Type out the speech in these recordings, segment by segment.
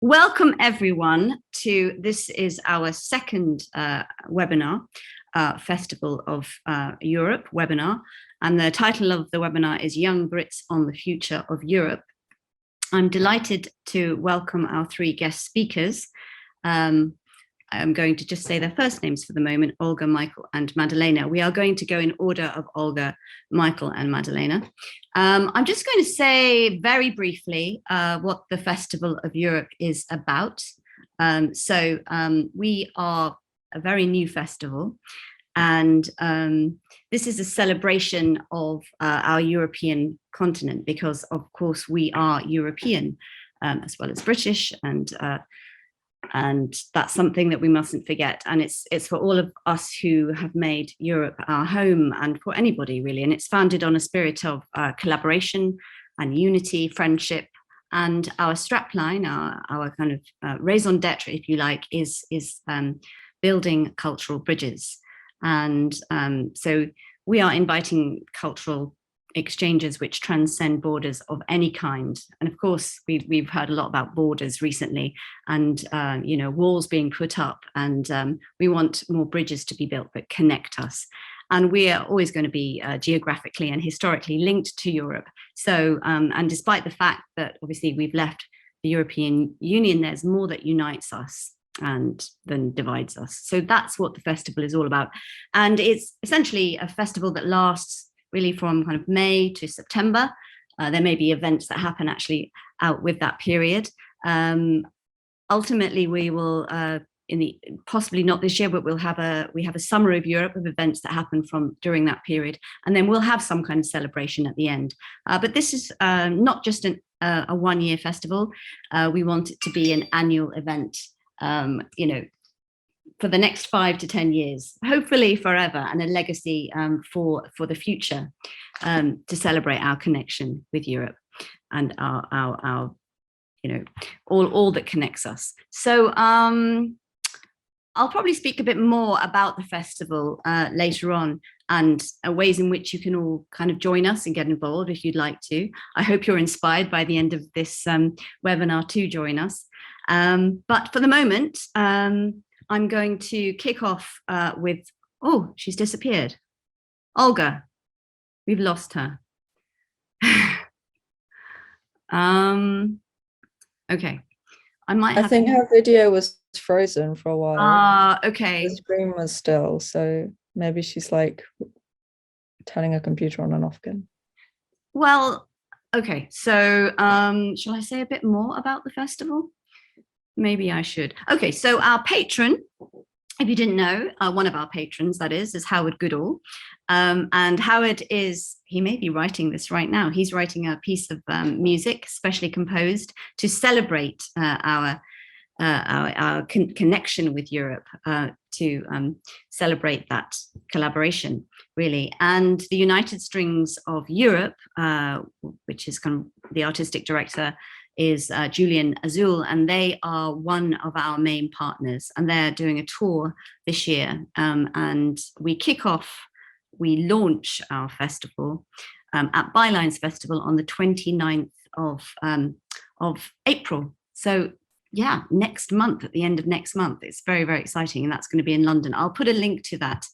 Welcome everyone to, this is our second webinar, Festival of Europe webinar, and the title of the webinar is Young Brits on the Future of Europe. I'm delighted to welcome our three guest speakers. I'm going to just say their first names for the moment: Olga, Michael, and Madeleina. We are going to go in order of Olga, Michael, and Madeleina. I'm just going to say very briefly what the Festival of Europe is about. We are a very new festival, and this is a celebration of our European continent, because of course we are European as well as British, and that's something that we mustn't forget. And it's for all of us who have made Europe our home, and for anybody really. And it's founded on a spirit of collaboration and unity, friendship. And our strapline, our kind of raison d'etre, if you like, is building cultural bridges. And so we are inviting cultural exchanges which transcend borders of any kind. And of course, we've heard a lot about borders recently, and walls being put up, and we want more bridges to be built that connect us. And we are always going to be geographically and historically linked to Europe. So, and despite the fact that obviously we've left the European Union, there's more that unites us and than divides us. So that's what the festival is all about. And it's essentially a festival that lasts really from kind of May to September. There may be events that happen actually out with that period. Ultimately, we will, possibly not this year, but we have a summer of Europe of events that happen from during that period, and then we'll have some kind of celebration at the end. But this is not just a one-year festival. We want it to be an annual event, for the next 5 to 10 years, hopefully forever, and a legacy for the future, to celebrate our connection with Europe and our all that connects us. So I'll probably speak a bit more about the festival later on, and ways in which you can all kind of join us and get involved if you'd like to. I hope you're inspired by the end of this webinar to join us. But for the moment, I'm going to kick off with, oh, she's disappeared. Olga, we've lost her. Okay, I think her video was frozen for a while. Okay. The screen was still, so maybe she's like turning her computer on and off again. Well, okay, so shall I say a bit more about the festival? Maybe I should. Okay, so our patron, if you didn't know, one of our patrons, that is Howard Goodall. And Howard he may be writing this right now. He's writing a piece of music specially composed to celebrate our connection with Europe, to celebrate that collaboration, really. And the United Strings of Europe, which is kind of the artistic director, is Julian Azul, and they are one of our main partners, and they're doing a tour this year. And we launch our festival at Bylines Festival on the 29th of April. So yeah, next month, at the end of next month. It's very, very exciting, and that's going to be in London. I'll put a link to that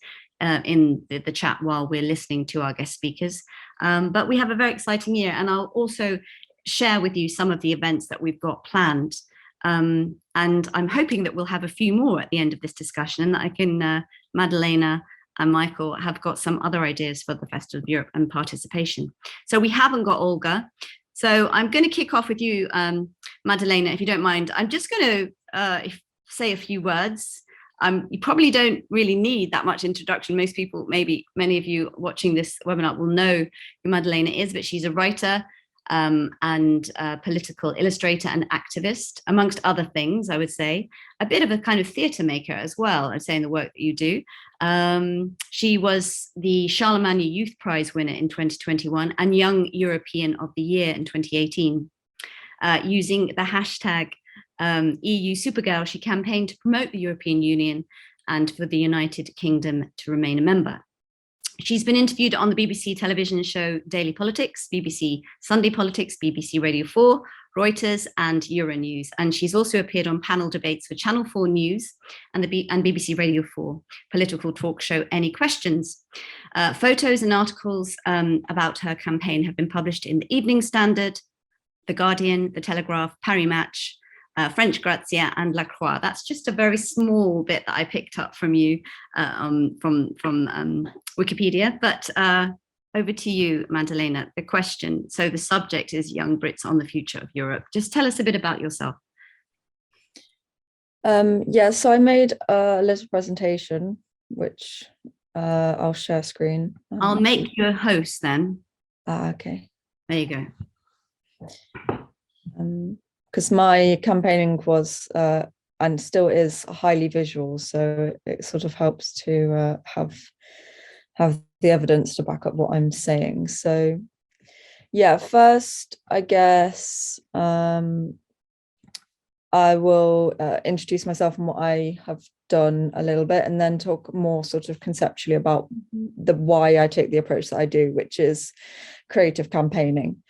in the chat while we're listening to our guest speakers. But we have a very exciting year, and I'll also share with you some of the events that we've got planned. And I'm hoping that we'll have a few more at the end of this discussion, and that I can, Madeleina and Michael have got some other ideas for the Festival of Europe and participation. So we haven't got Olga. So I'm going to kick off with you, Madeleina, if you don't mind. I'm just going to say a few words. You probably don't really need that much introduction. Most people, maybe many of you watching this webinar, will know who Madeleina is, but she's a writer, and a political illustrator and activist, amongst other things. I would say a bit of a kind of theatre maker as well, I'd say, in the work that you do. She was the Charlemagne Youth Prize winner in 2021 and Young European of the Year in 2018. Using the hashtag EU Supergirl, she campaigned to promote the European Union and for the United Kingdom to remain a member. She's been interviewed on the BBC television show Daily Politics, BBC Sunday Politics, BBC Radio 4, Reuters and Euronews. And she's also appeared on panel debates for Channel 4 News and BBC Radio 4 political talk show Any Questions. Photos and articles about her campaign have been published in the Evening Standard, The Guardian, The Telegraph, Paris Match, French Grazia and La Croix. That's just a very small bit that I picked up from you from Wikipedia. But over to you, Madeleina, the question. So the subject is Young Brits on the Future of Europe. Just tell us a bit about yourself. Yeah, so I made a little presentation, which I'll share screen. I'll make you a host then. Okay. There you go. Because my campaigning was and still is highly visual, so it sort of helps to have the evidence to back up what I'm saying. So yeah, first I guess I will introduce myself and what I have done a little bit, and then talk more sort of conceptually about the why I take the approach that I do, which is creative campaigning.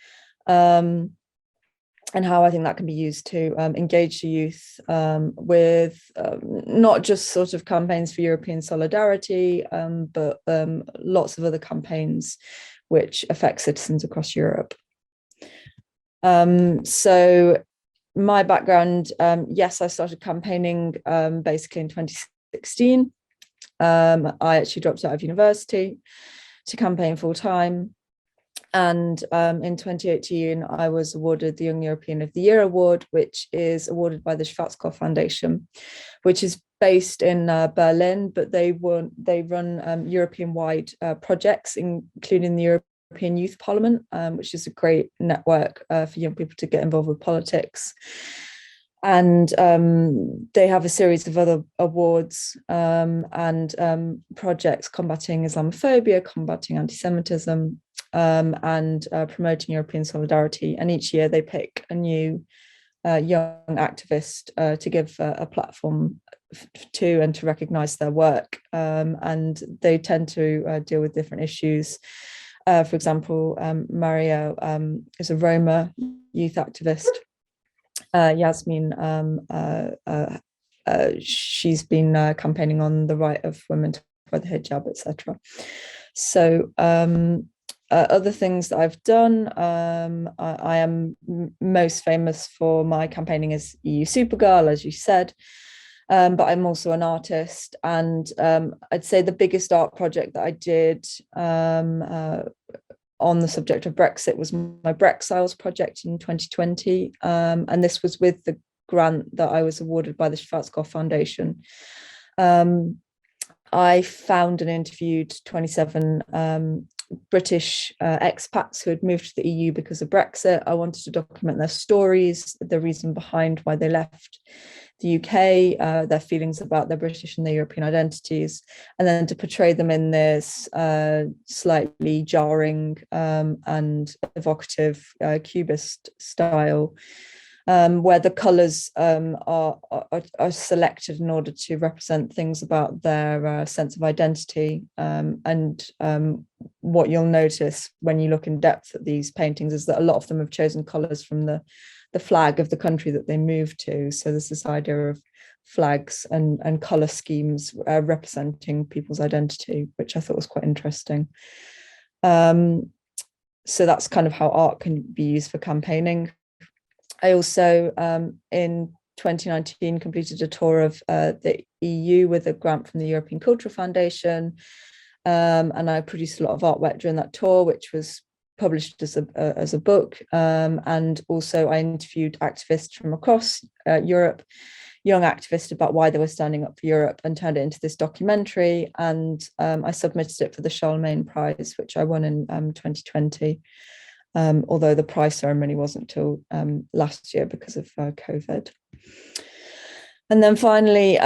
And how I think that can be used to engage the youth with not just sort of campaigns for European solidarity, but lots of other campaigns which affect citizens across Europe. So my background, yes, I started campaigning basically in 2016. I actually dropped out of university to campaign full time. And in 2018, I was awarded the Young European of the Year award, which is awarded by the Schwarzkopf Foundation, which is based in Berlin, but they run European-wide projects, including the European Youth Parliament, which is a great network for young people to get involved with politics. And they have a series of other awards and projects combating Islamophobia, combating anti-Semitism, and promoting European solidarity. And each year they pick a new young activist to give a platform to and to recognise their work. And they tend to deal with different issues. For example, Maria is a Roma youth activist. Yasmin, she's been campaigning on the right of women to wear the hijab, etc. So other things that I've done, I am most famous for my campaigning as EU Supergirl, as you said, but I'm also an artist, and I'd say the biggest art project that I did on the subject of Brexit was my Brexiles project in 2020, and this was with the grant that I was awarded by the Schwarzkopf Foundation. I found and interviewed 27 British expats who had moved to the EU because of Brexit. I wanted to document their stories, the reason behind why they left the UK, their feelings about their British and their European identities, and then to portray them in this slightly jarring and evocative cubist style, where the colours are selected in order to represent things about their sense of identity. And what you'll notice when you look in depth at these paintings is that a lot of them have chosen colours from the flag of the country that they moved to. So there's this idea of flags and colour schemes representing people's identity, which I thought was quite interesting. So that's kind of how art can be used for campaigning. I also, in 2019, completed a tour of the EU with a grant from the European Cultural Foundation, and I produced a lot of artwork during that tour, which was published as a book. And also I interviewed activists from across Europe, young activists, about why they were standing up for Europe, and turned it into this documentary. And I submitted it for the Charlemagne Prize, which I won in 2020. Although the prize ceremony wasn't till last year because of COVID. And then finally,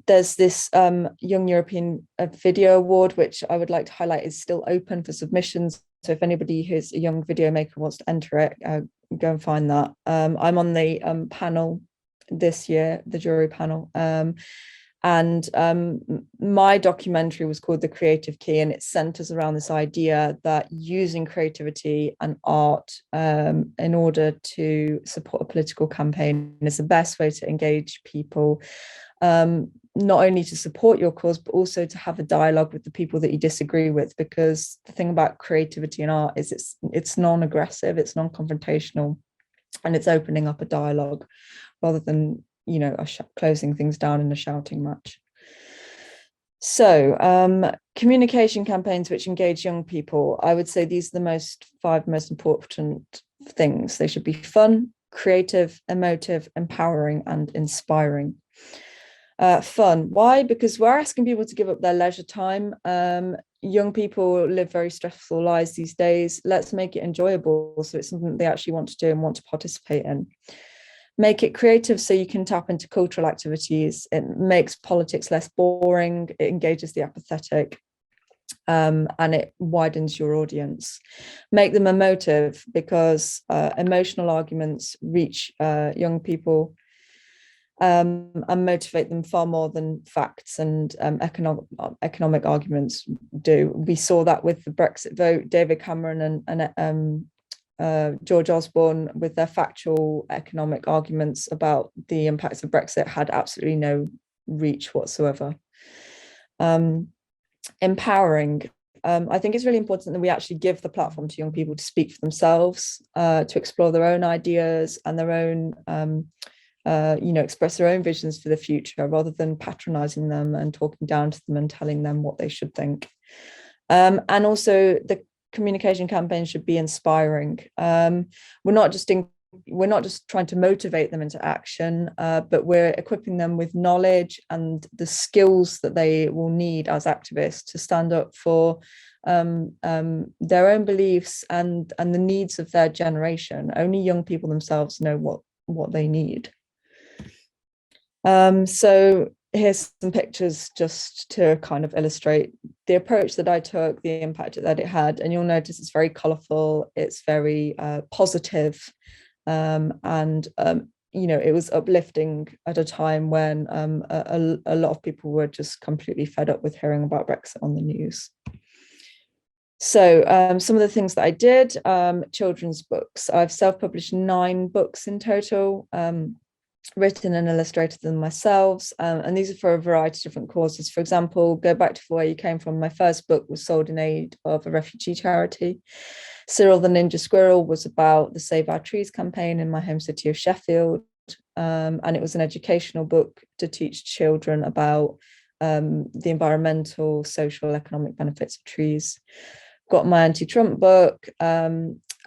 there's this Young European Video Award, which I would like to highlight is still open for submissions. So if anybody who's a young video maker wants to enter it, go and find that. I'm on the panel this year, the jury panel. And my documentary was called The Creative Key, and it centers around this idea that using creativity and art in order to support a political campaign is the best way to engage people, not only to support your cause, but also to have a dialogue with the people that you disagree with. Because the thing about creativity and art is it's non-aggressive, it's non-confrontational, and it's opening up a dialogue rather than, you know, closing things down in a shouting match. So communication campaigns which engage young people, I would say these are the five most important things. They should be fun, creative, emotive, empowering, and inspiring. Fun. Why? Because we're asking people to give up their leisure time. Young people live very stressful lives these days. Let's make it enjoyable, so it's something that they actually want to do and want to participate in. Make it creative so you can tap into cultural activities. It makes politics less boring. It engages the apathetic, and it widens your audience. Make them emotive, because emotional arguments reach young people and motivate them far more than facts and economic arguments do. We saw that with the Brexit vote. David Cameron and George Osborne, with their factual economic arguments about the impacts of Brexit, had absolutely no reach whatsoever. Empowering. I think it's really important that we actually give the platform to young people to speak for themselves, to explore their own ideas and their own express their own visions for the future, rather than patronizing them and talking down to them and telling them what they should think. And also, the communication campaign should be inspiring. We're not just trying to motivate them into action, but we're equipping them with knowledge and the skills that they will need as activists to stand up for their own beliefs and the needs of their generation. Only young people themselves know what they need. So here's some pictures just to kind of illustrate the approach that I took, the impact that it had. And you'll notice it's very colourful, it's very positive, and it was uplifting at a time when a lot of people were just completely fed up with hearing about Brexit on the news. So some of the things that I did, children's books. I've self-published 9 books in total, written and illustrated them myself, and these are for a variety of different causes. For example, Go Back to Where You Came From. My first book was sold in aid of a refugee charity. Cyril the Ninja Squirrel was about the Save Our Trees campaign in my home city of Sheffield, and it was an educational book to teach children about the environmental, social, economic benefits of trees. Got my anti-Trump book.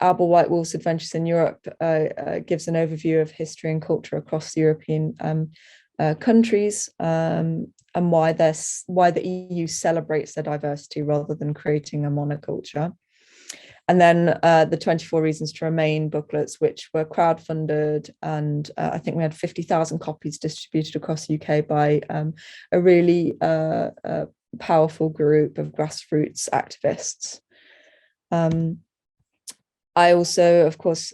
Albert White Wolf's Adventures in Europe gives an overview of history and culture across the European countries, and why the EU celebrates their diversity rather than creating a monoculture. And then the 24 Reasons to Remain booklets, which were crowdfunded, and I think we had 50,000 copies distributed across the UK by a really powerful group of grassroots activists. I also, of course,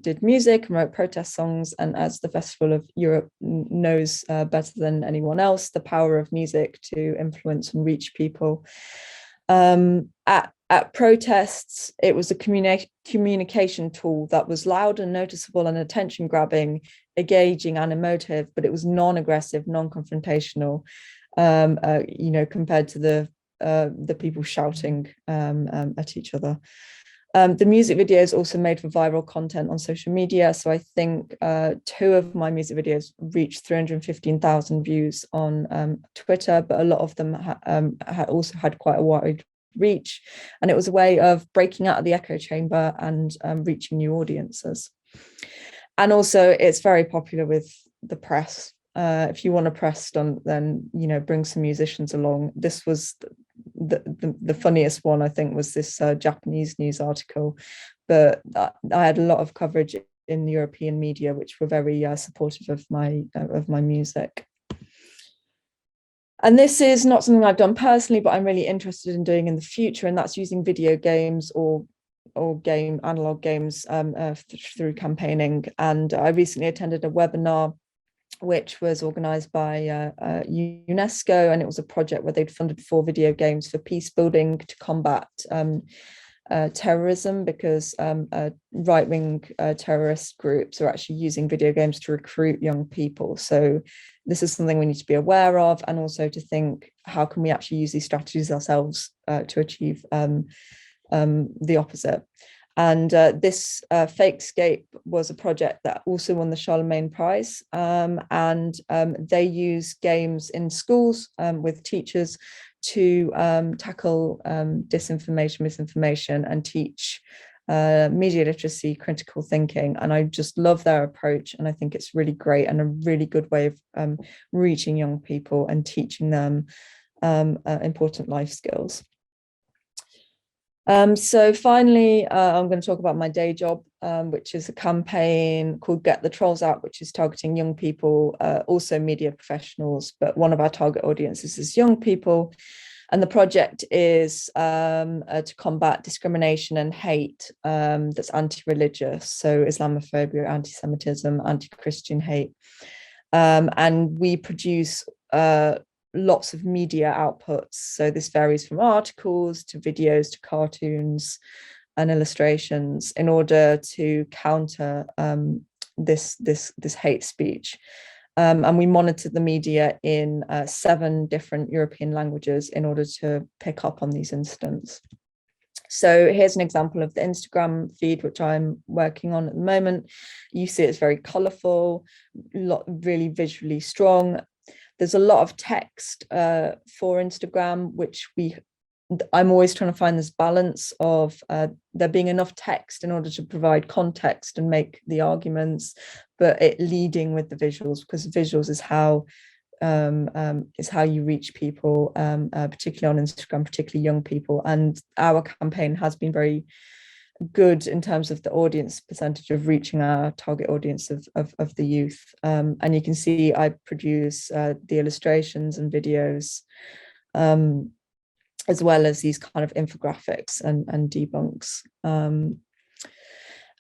did music and wrote protest songs. And as the Festival of Europe knows better than anyone else, the power of music to influence and reach people. At protests, it was a communication tool that was loud and noticeable and attention-grabbing, engaging and emotive, but it was non-aggressive, non-confrontational, compared to the people shouting at each other. The music videos also made for viral content on social media. So I think 2 of my music videos reached 315,000 views on Twitter, but a lot of them also had quite a wide reach. And it was a way of breaking out of the echo chamber and reaching new audiences. And also it's very popular with the press. If you want a press stunt, then, bring some musicians along. This was the funniest one, I think, was this Japanese news article, but I had a lot of coverage in the European media, which were very supportive of my music. And this is not something I've done personally, but I'm really interested in doing in the future, and that's using video games or analog games through campaigning. And I recently attended a webinar which was organised by UNESCO, and it was a project where they'd funded 4 video games for peace building to combat terrorism, because right-wing terrorist groups are actually using video games to recruit young people. So this is something we need to be aware of, and also to think, how can we actually use these strategies ourselves to achieve the opposite. And this Fakescape was a project that also won the Charlemagne Prize, and they use games in schools with teachers to tackle disinformation, misinformation, and teach media literacy, critical thinking. And I just love their approach, and I think it's really great and a really good way of reaching young people and teaching them important life skills. So finally, I'm going to talk about my day job, which is a campaign called Get the Trolls Out, which is targeting young people, also media professionals, but one of our target audiences is young people. And the project is to combat discrimination and hate that's anti-religious, so Islamophobia, anti-Semitism, anti-Christian hate. And we produce lots of media outputs. So this varies from articles to videos to cartoons and illustrations in order to counter this hate speech. And we monitored the media in 7 different European languages in order to pick up on these incidents. So here's an example of the Instagram feed, which I'm working on at the moment. You see it's very colourful, really visually strong. There's a lot of text for Instagram, which I'm always trying to find this balance of there being enough text in order to provide context and make the arguments, but it leading with the visuals, because visuals is how you reach people, particularly on Instagram, particularly young people. And our campaign has been very good in terms of the audience percentage of reaching our target audience of the youth. And you can see I produce the illustrations and videos, as well as these kind of infographics and debunks.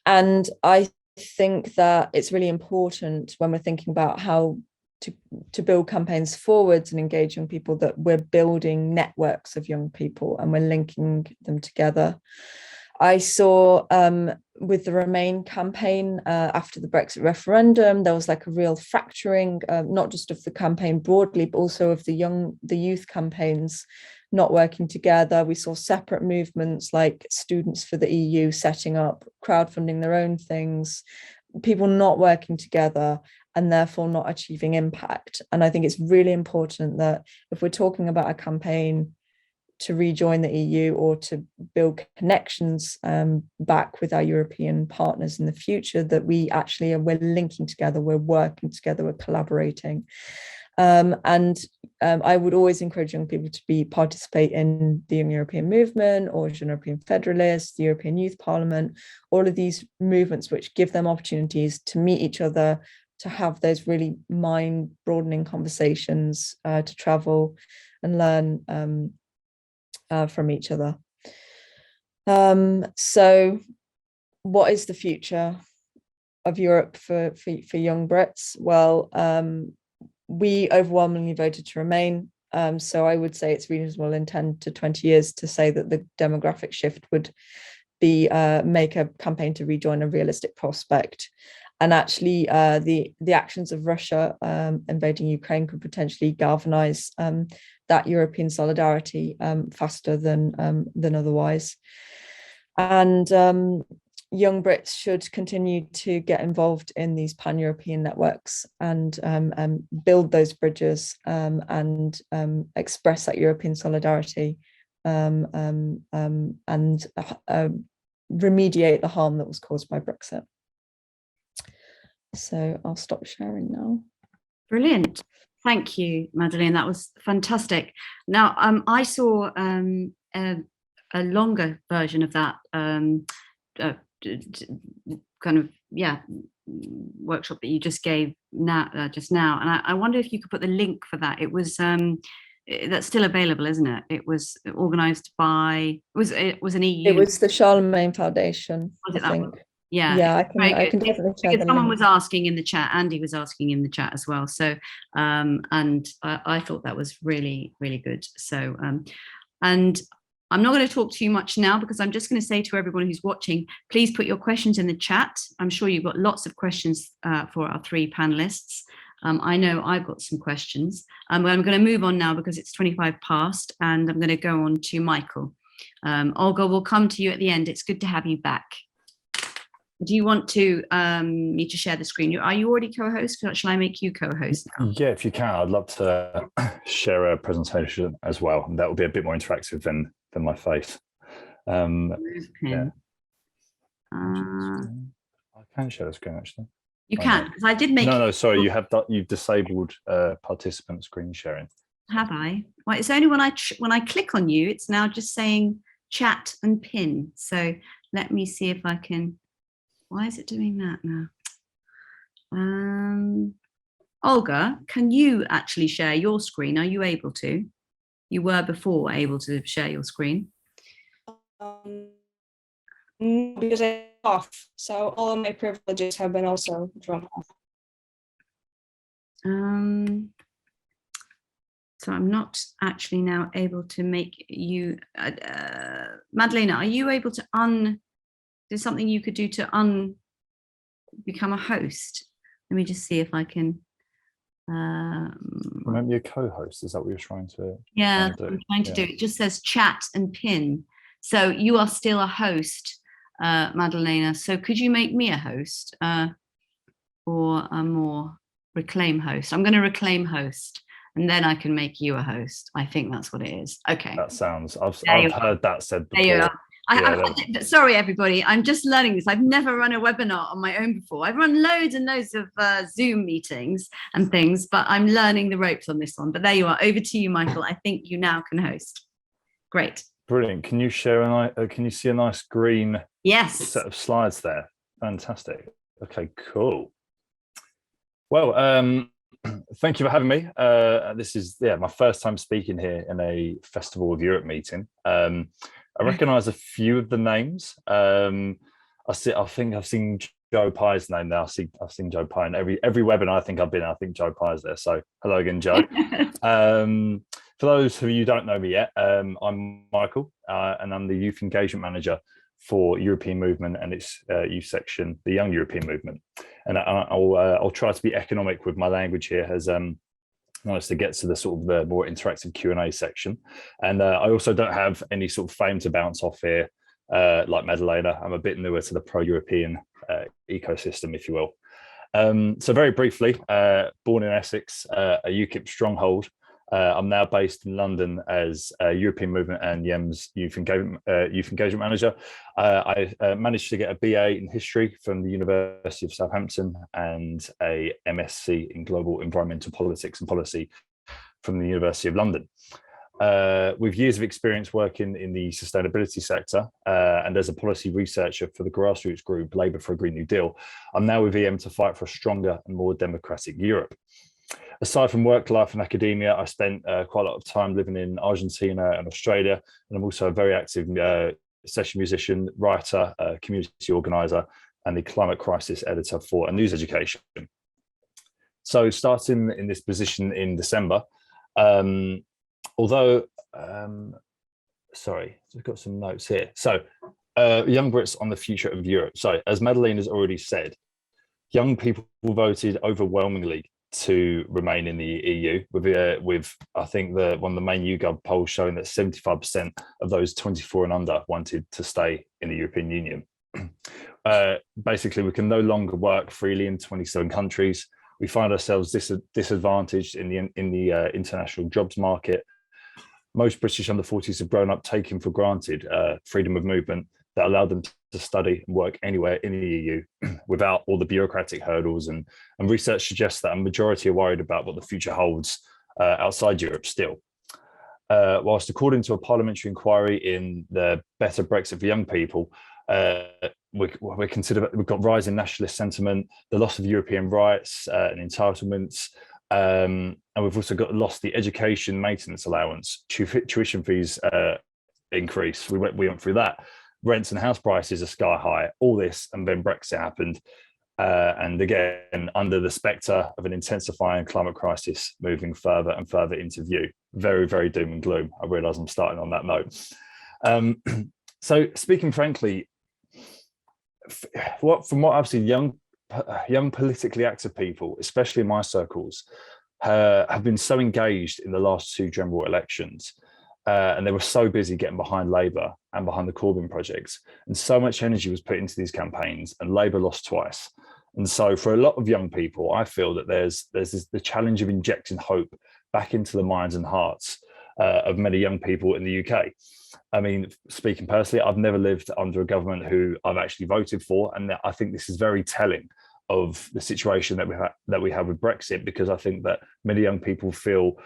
And I think that it's really important when we're thinking about how to build campaigns forwards and engage young people, that we're building networks of young people and we're linking them together. I saw with the Remain campaign after the Brexit referendum, there was like a real fracturing, not just of the campaign broadly, but also of the youth campaigns not working together. We saw separate movements like Students for the EU setting up, crowdfunding their own things, people not working together and therefore not achieving impact. And I think it's really important that if we're talking about a campaign to rejoin the EU or to build connections back with our European partners in the future, that we're linking together, we're working together, we're collaborating. And I would always encourage young people to participate in the Young European Movement, or European Federalists, the European Youth Parliament, all of these movements which give them opportunities to meet each other, to have those really mind-broadening conversations, to travel and learn from each other. So what is the future of Europe for young Brits? Well, we overwhelmingly voted to remain. So I would say it's reasonable in 10 to 20 years to say that the demographic shift would be make a campaign to rejoin a realistic prospect. And actually, the actions of Russia invading Ukraine could potentially galvanize that European solidarity faster than otherwise. And young Brits should continue to get involved in these pan-European networks and build those bridges and express that European solidarity and remediate the harm that was caused by Brexit. So I'll stop sharing now. Brilliant. Thank you, Madeleine. That was fantastic. Now, I saw a longer version of that workshop that you just gave now, and I wonder if you could put the link for that. It was that's still available, isn't it? It was organised by it was an EU. It was the Charlemagne Foundation, Was it I that think. one? Yeah, Yeah, very I good. can definitely share Because the someone link. was asking in the chat, Andy was asking in the chat as well. So, and I thought that was really, really good. So, and I'm not going to talk too much now because I'm just going to say to everyone who's watching, please put your questions in the chat. I'm sure you've got lots of questions for our three panelists. I know I've got some questions. I'm going to move on now because it's 25 past, and I'm going to go on to Michael. Olga, we'll come to you at the end. It's good to have you back. Do you want to me to share the screen? Are you already co-host? Shall I make you co-host now? Yeah, if you can, I'd love to share a presentation as well. That will be a bit more interactive than my face. Yeah. I can share the screen actually. You can, because I did make. No, sorry, you've disabled participant screen sharing. Have I? Well, it's only when I click on you, it's now just saying chat and pin. So let me see if I can. Why is it doing that now? Olga, can you actually share your screen? Are you able to? You were before able to share your screen. Because I'm off, so all of my privileges have been also drawn off. So I'm not actually now able to make you. Madeleina, are you able to there's something you could do to become a host? Let me just see if I can. Remember your co-host, is that what you're trying to? Yeah, I'm trying to do. It just says chat and pin. So you are still a host, Madeleina. So could you make me a host or a more reclaim host? I'm going to reclaim host, and then I can make you a host. I think that's what it is. Okay. That sounds. I've heard that said before. There you are. Sorry, everybody. I'm just learning this. I've never run a webinar on my own before. I've run loads and loads of Zoom meetings and things, but I'm learning the ropes on this one. But there you are. Over to you, Michael. I think you now can host. Great. Brilliant. Can you share can you see a nice green set of slides there? Fantastic. Okay, cool. Well, thank you for having me. This is my first time speaking here in a Festival of Europe meeting. I recognise a few of the names. I think I've seen Joe Pye's name now. I've seen Joe Pye in every webinar I think I've been in. I think Joe Pye's there. So hello again, Joe. For those of you who don't know me yet, I'm Michael, and I'm the Youth Engagement Manager for European Movement and its youth section, the Young European Movement. And I'll try to be economic with my language here, as nice to get to the sort of the more interactive Q&A section. And I also don't have any sort of fame to bounce off here, like Madeleina. I'm a bit newer to the pro-European ecosystem, if you will. So very briefly, born in Essex, a UKIP stronghold. I'm now based in London as a European Movement and YEM's Youth Engagement Manager. I managed to get a BA in History from the University of Southampton and a MSc in Global Environmental Politics and Policy from the University of London. With years of experience working in the sustainability sector and as a policy researcher for the grassroots group Labour for a Green New Deal, I'm now with EM to fight for a stronger and more democratic Europe. Aside from work life and academia, I spent quite a lot of time living in Argentina and Australia, and I'm also a very active session musician, writer, community organizer, and the climate crisis editor for A News Education. So starting in this position in December, although, sorry, I've got some notes here. So Young Brits on the future of Europe. So as Madeleine has already said, young people voted overwhelmingly to remain in the EU, with I think one of the main YouGov polls showing that 75% of those 24 and under wanted to stay in the European Union. Basically, we can no longer work freely in 27 countries. We find ourselves disadvantaged in the international jobs market. Most British under 40s have grown up taking for granted freedom of movement that allowed them to study and work anywhere in the EU without all the bureaucratic hurdles. And research suggests that a majority are worried about what the future holds outside Europe still. Whilst according to a parliamentary inquiry in the Better Brexit for Young People, we've got rising nationalist sentiment, the loss of European rights and entitlements, and we've also lost the education maintenance allowance, tuition fees increase. We went through that. rents and house prices are sky high, all this, and then Brexit happened. And again, under the spectre of an intensifying climate crisis moving further and further into view. Very, very doom and gloom. I realise I'm starting on that note. So speaking frankly, from what I've seen, young politically active people, especially in my circles, have been so engaged in the last 2 general elections. And they were so busy getting behind Labour and behind the Corbyn projects. And so much energy was put into these campaigns, and Labour lost twice. And so for a lot of young people, I feel that there's the challenge of injecting hope back into the minds and hearts of many young people in the UK. I mean, speaking personally, I've never lived under a government who I've actually voted for. And I think this is very telling of the situation that we have with Brexit, because I think that many young people feel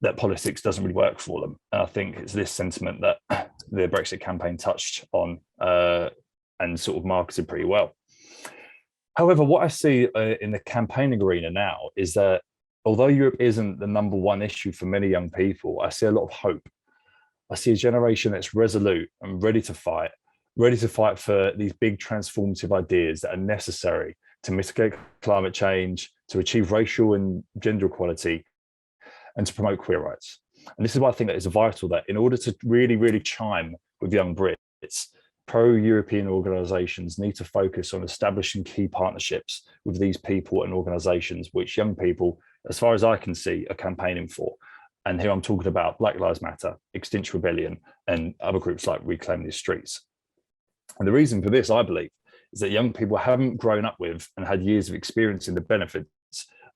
that politics doesn't really work for them. And I think it's this sentiment that the Brexit campaign touched on and sort of marketed pretty well. However, what I see in the campaigning arena now is that although Europe isn't the #1 issue for many young people, I see a lot of hope. I see a generation that's resolute and ready to fight for these big transformative ideas that are necessary to mitigate climate change, to achieve racial and gender equality, and to promote queer rights. And this is why I think that it's vital that in order to really, really chime with young Brits, pro-European organisations need to focus on establishing key partnerships with these people and organisations which young people, as far as I can see, are campaigning for. And here I'm talking about Black Lives Matter, Extinction Rebellion, and other groups like Reclaim the Streets. And the reason for this, I believe, is that young people haven't grown up with and had years of experiencing the benefits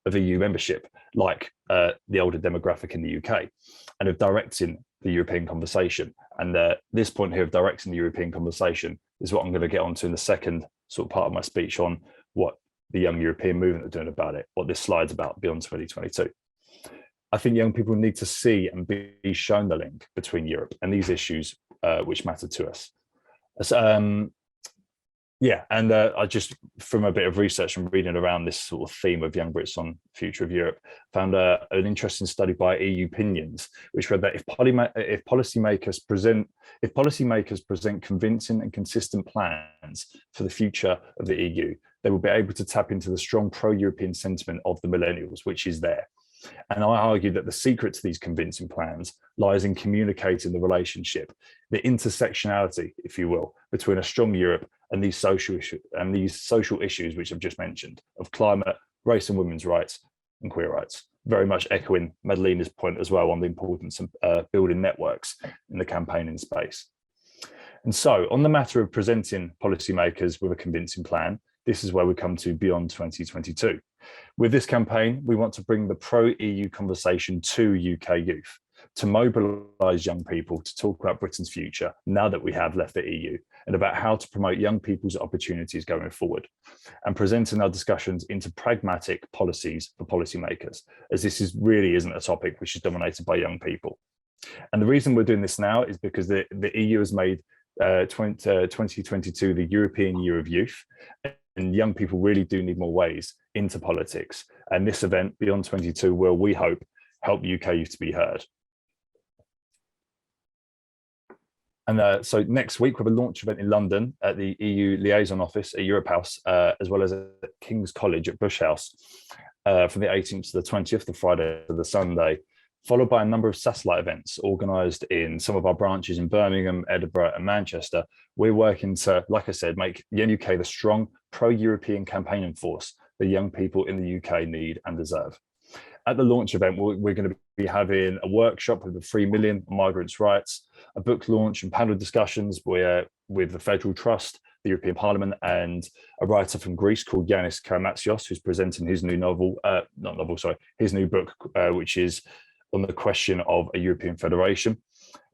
of EU membership, like the older demographic in the UK, and of directing the European conversation. And this point here of directing the European conversation is what I'm going to get onto in the second sort of part of my speech on what the young European movement are doing about it, what this slide's about beyond 2022. I think young people need to see and be shown the link between Europe and these issues which matter to us. I just, from a bit of research and reading around this sort of theme of young Brits on future of Europe, found an interesting study by EU Opinions, which read that if policymakers present convincing and consistent plans for the future of the EU, they will be able to tap into the strong pro-European sentiment of the millennials, which is there. And I argue that the secret to these convincing plans lies in communicating the relationship, the intersectionality, if you will, between a strong Europe and these social issues which I've just mentioned, of climate, race and women's rights, and queer rights. Very much echoing Madeleina's point as well on the importance of building networks in the campaigning space. And so, on the matter of presenting policymakers with a convincing plan, this is where we come to beyond 2022. With this campaign, we want to bring the pro-EU conversation to UK youth, to mobilise young people to talk about Britain's future now that we have left the EU, and about how to promote young people's opportunities going forward, and presenting our discussions into pragmatic policies for policymakers, as this really isn't a topic which is dominated by young people. And the reason we're doing this now is because the EU has made 2022 the European Year of Youth, and young people really do need more ways into politics. And this event, Beyond 22, will, we hope, help UK youth to be heard. And so next week we have a launch event in London at the EU Liaison Office at Europe House, as well as at King's College at Bush House from the 18th to the 20th, the Friday to the Sunday, followed by a number of satellite events organised in some of our branches in Birmingham, Edinburgh and Manchester. We're working to, like I said, make the UK the strong pro-European campaigning force that young people in the UK need and deserve. At the launch event, we're going to be having a workshop with the 3 million migrants' rights, a book launch and panel discussions with the Federal Trust, the European Parliament, and a writer from Greece called Yanis Karamatzios, who's presenting his new his new book, which is on the question of a European federation.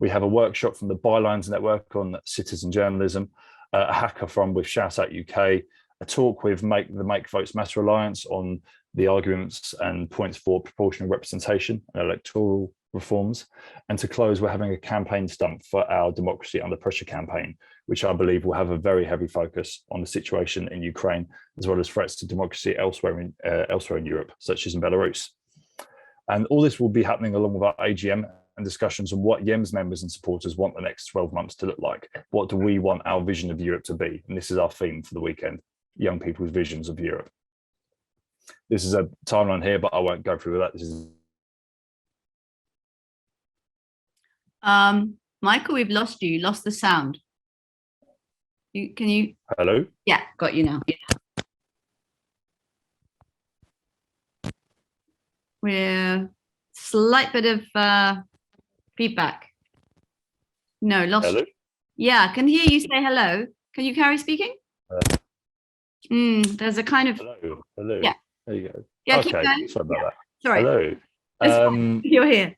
We have a workshop from the Bylines Network on citizen journalism, a hackathon with Shout Out UK, a talk with the Make Votes Matter Alliance on the arguments and points for proportional representation and electoral reforms. And to close, we're having a campaign stump for our Democracy Under Pressure campaign, which I believe will have a very heavy focus on the situation in Ukraine, as well as threats to democracy elsewhere in Europe, such as in Belarus. And all this will be happening along with our AGM and discussions on what YEMS members and supporters want the next 12 months to look like. What do we want our vision of Europe to be? And this is our theme for the weekend, young people's visions of Europe. This is a timeline here, but I won't go through that. This is Michael, we've lost you. You lost the sound. Can you? Hello? Yeah, got you now. We're slight bit of feedback. No, lost. Hello? Yeah, can hear you say hello. Can you carry speaking? There's a kind of hello. Yeah. There you go. Yeah, okay. keep going. Sorry about that. Sorry. Hello. You're here.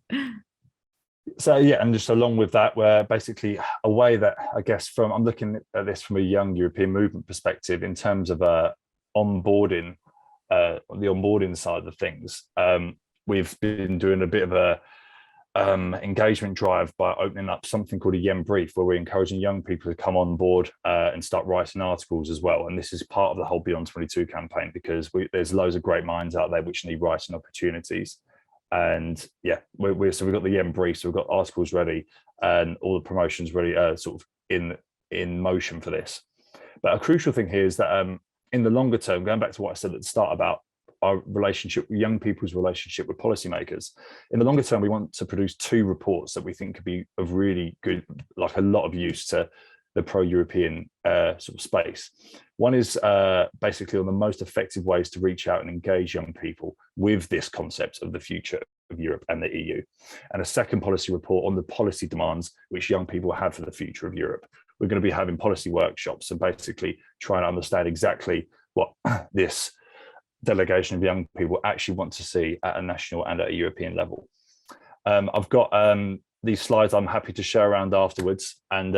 So yeah, and just along with that, we're basically a way that I guess I'm looking at this from a young European movement perspective in terms of onboarding, the onboarding side of things. We've been doing a bit of a engagement drive by opening up something called a YEM brief, where we're encouraging young people to come on board and start writing articles as well. And this is part of the whole Beyond 22 campaign, because there's loads of great minds out there which need writing opportunities. And yeah, so we've got the YEM brief, so we've got articles ready and all the promotions ready, sort of in motion for this. But a crucial thing here is that in the longer term, going back to what I said at the start about our relationship, young people's relationship with policymakers, in the longer term, we want to produce 2 reports that we think could be of really good, like a lot of use to the pro-European sort of space. One is basically on the most effective ways to reach out and engage young people with this concept of the future of Europe and the EU. And a second policy report on the policy demands which young people have for the future of Europe. We're going to be having policy workshops and basically trying to understand exactly what this delegation of young people actually want to see at a national and at a European level. I've got these slides I'm happy to share around afterwards, and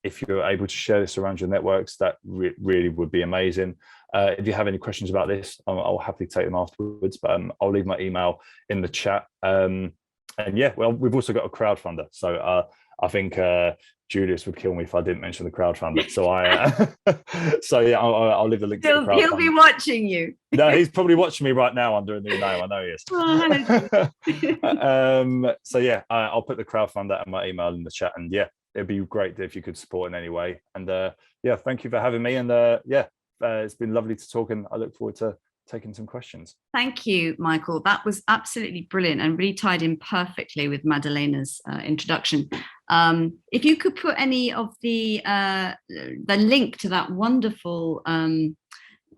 if you're able to share this around your networks, that really would be amazing. If you have any questions about this, I'll happily take them afterwards, but I'll leave my email in the chat. And yeah, well, we've also got a crowdfunder. So I think Julius would kill me if I didn't mention the crowdfunder. So so yeah, I'll leave the link to the crowdfunder. He'll be watching you. No, he's probably watching me right now under a new name. I know he is. So yeah, I'll put the crowdfunder and my email in the chat, and yeah, it'd be great if you could support in any way. And yeah, thank you for having me. And yeah, it's been lovely to talk, and I look forward to taking some questions. Thank you, Michael. That was absolutely brilliant and really tied in perfectly with Madeleina's introduction. If you could put any of the link to that wonderful,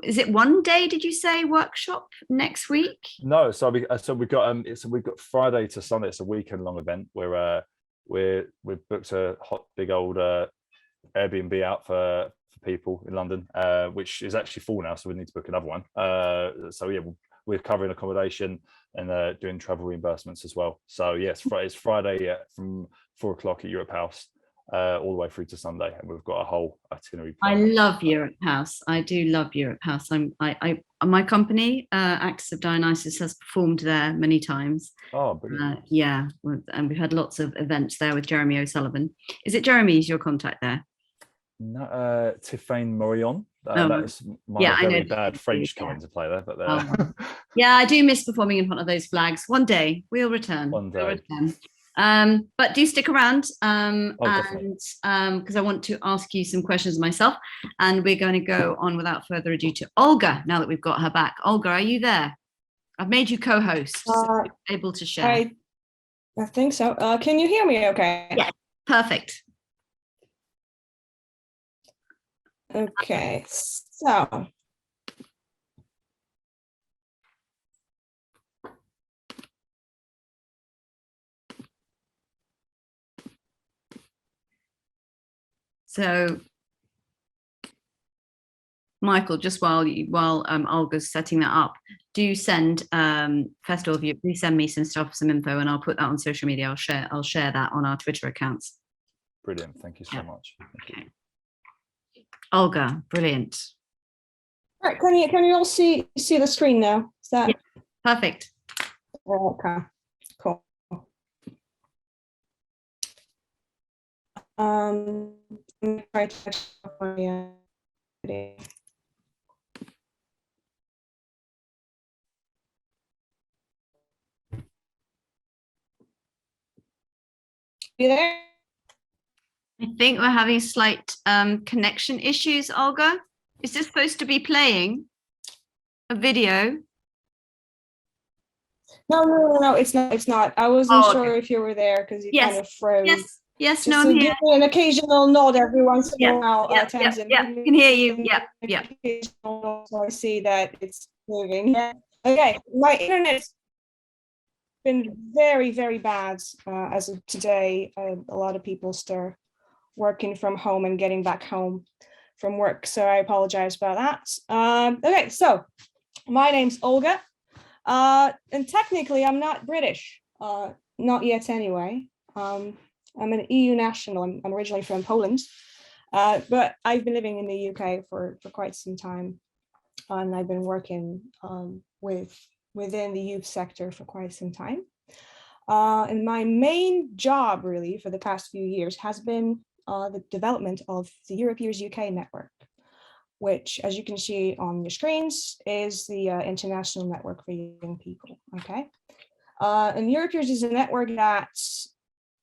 is it one day, did you say, workshop next week? No, so we've got Friday to Sunday. It's a weekend long event where we've booked a hot big old Airbnb out for people in London, which is actually full now, so we need to book another one. So yeah, we're covering accommodation and doing travel reimbursements as well. So yes, it's Friday from 4 o'clock at Europe House all the way through to Sunday, and we've got a whole itinerary plan. I love Europe House. I do love Europe House. My company, Acts of Dionysus, has performed there many times. Oh, brilliant. Yeah, and we've had lots of events there with Jeremy O'Sullivan. Is it Jeremy's your contact there? No, Tiffany Morion. That's my very bad French coming to play there, but yeah, I do miss performing in front of those flags. One day we'll return. One day. We'll return. But do stick around, and because I want to ask you some questions myself, and we're going to go on without further ado to Olga now that we've got her back. Olga, are you there? I've made you co-host, so you're able to share. I think so. Can you hear me okay? Yeah, perfect. Okay, so Michael, just while Olga's setting that up, do send first of all, please send me some stuff, some info, and I'll put that on social media. I'll share that on our Twitter accounts. Brilliant, thank you so much. Okay. Olga, brilliant. All right, can you all see the screen now? Is that perfect? Okay, cool. Let me try to You there? I think we're having slight connection issues, Olga. Is this supposed to be playing a video? No, it's not. It's not. I wasn't sure if you were there because you kind of froze. Yes, Just no, to I'm give here. me an occasional nod every once in a while. Yeah, I can hear you. Yeah. So I see that it's moving. Yeah. Okay, my internet's been very, very bad as of today. A lot of people start working from home and getting back home from work, so I apologize about that. Okay, so my name's Olga, and technically I'm not British, not yet anyway. I'm an EU national. I'm originally from Poland, but I've been living in the UK for quite some time, and I've been working within the youth sector for quite some time. And my main job, really, for the past few years has been the development of the Europeers UK network, which, as you can see on your screens, is the international network for young people. Okay, and Europeers is a network that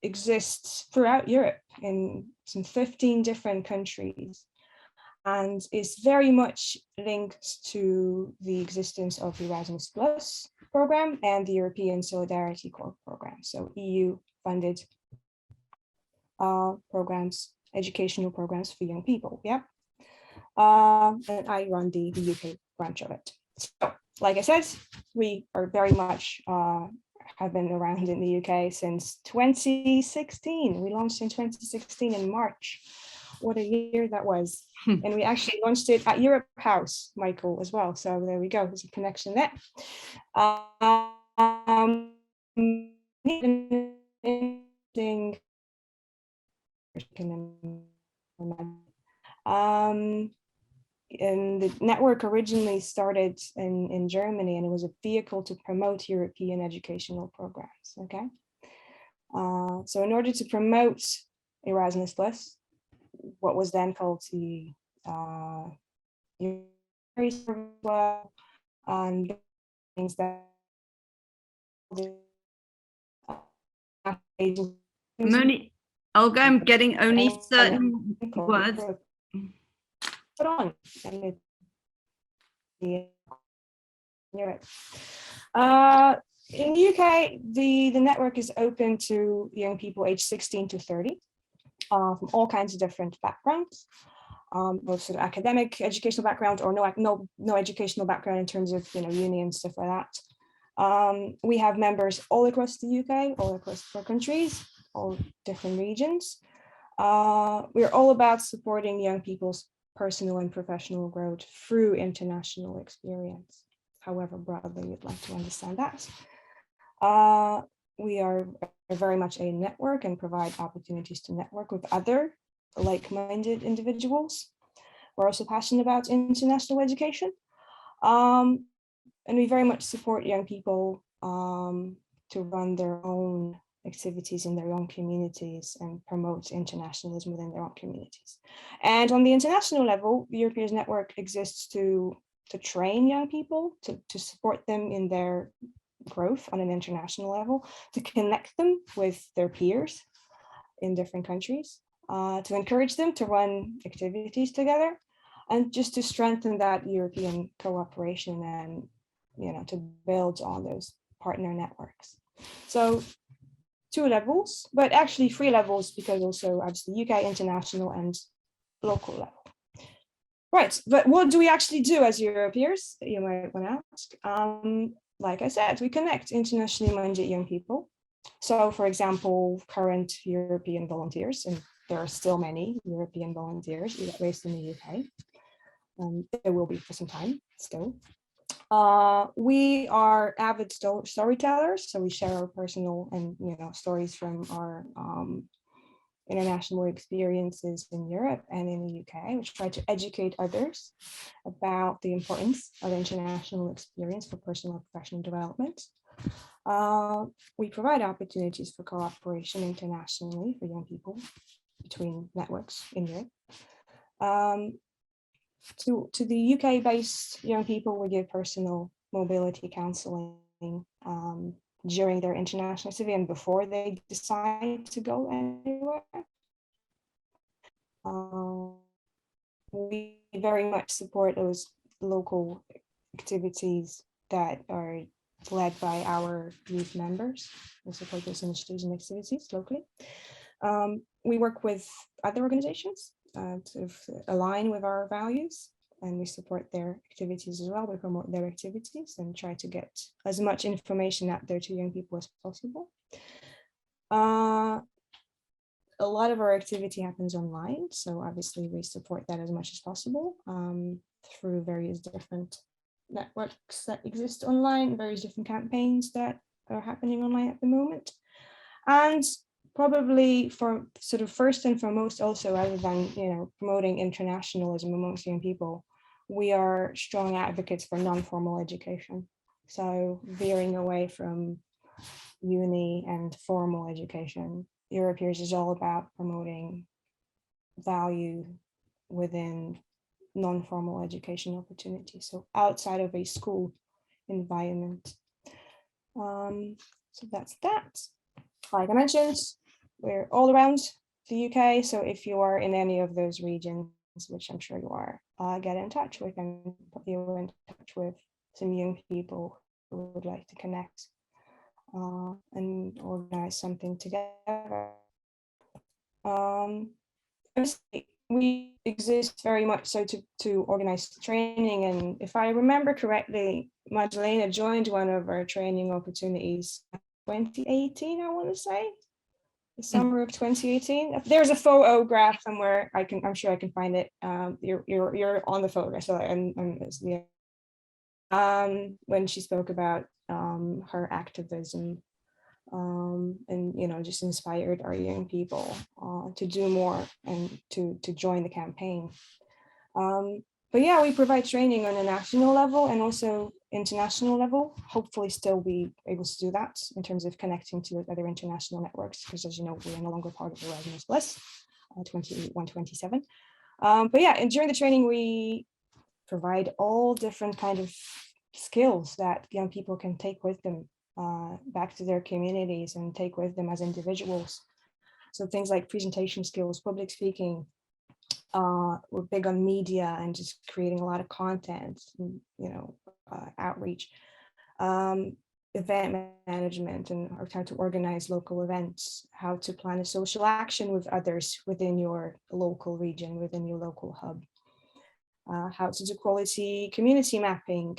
exists throughout Europe in some 15 different countries, and is very much linked to the existence of the Erasmus Plus program and the European Solidarity Corps program. So EU funded programs, educational programs for young people. Yeah. And I run the UK branch of it. So, like I said, we are very much have been around in the UK since 2016. We launched in 2016 in March. What a year that was. And we actually launched it at Europe House, Michael, as well. So there we go, there's a connection there. And the network originally started in Germany, and it was a vehicle to promote European educational programs. Okay, so in order to promote Erasmus Plus, what was then called the and things that Olga, I'm getting only certain words. Put on and Europe. In the UK, the network is open to young people aged 16 to 30 from all kinds of different backgrounds, both sort of academic, educational background, or no educational background in terms of uni and stuff like that. We have members all across the UK, all across 4 countries, all different regions. We're all about supporting young people's personal and professional growth through international experience, however broadly you'd like to understand that. We are very much a network and provide opportunities to network with other like-minded individuals. We're also passionate about international education. And we very much support young people to run their own activities in their own communities and promote internationalism within their own communities. And on the international level, the Europeers Network exists to train young people, to support them in their growth on an international level, to connect them with their peers in different countries, to encourage them to run activities together, and just to strengthen that European cooperation and to build on those partner networks. So 2 levels, but actually 3 levels, because also obviously UK, international, and local level. Right, but what do we actually do as Europeers, you might want to ask? Like I said, we connect internationally minded young people. So, for example, current European volunteers, and there are still many European volunteers based in the UK. There will be for some time still. We are avid storytellers, so we share our personal and stories from our international experiences in Europe and in the UK, which try to educate others about the importance of international experience for personal and professional development. We provide opportunities for cooperation internationally for young people between networks in Europe. To the UK-based young people, we give personal mobility counseling during their international activity and before they decide to go anywhere. We very much support those local activities that are led by our youth members. We support those initiatives and activities locally. We work with other organizations to align with our values, and we support their activities as well. We promote their activities and try to get as much information out there to young people as possible. A lot of our activity happens online, so obviously we support that as much as possible through various different networks that exist online, various different campaigns that are happening online at the moment. And probably for sort of first and foremost also, rather than promoting internationalism amongst young people, we are strong advocates for non-formal education. So veering away from uni and formal education. Europe Years is all about promoting value within non-formal education opportunities, so outside of a school environment. So that's that. Like I mentioned, we're all around the UK, so if you are in any of those regions, which I'm sure you are, get in touch. We can put you in touch with some young people who would like to connect and organize something together. We exist very much so to organize training, and if I remember correctly, Madeleina joined one of our training opportunities 2018, I want to say, the summer of 2018. There's a photograph somewhere. I'm sure I can find it. You're on the photograph, so when she spoke about her activism, and just inspired our young people to do more and to join the campaign. But yeah, we provide training on a national level and also international level. Hopefully still be able to do that in terms of connecting to other international networks, because as you know, we are no longer part of the Erasmus Plus 2127. But yeah, and during the training, we provide all different kind of skills that young people can take with them back to their communities and take with them as individuals. So things like presentation skills, public speaking. We're big on media and just creating a lot of content, and, outreach, event management, and how to organize local events, how to plan a social action with others within your local region, within your local hub, how to do quality community mapping,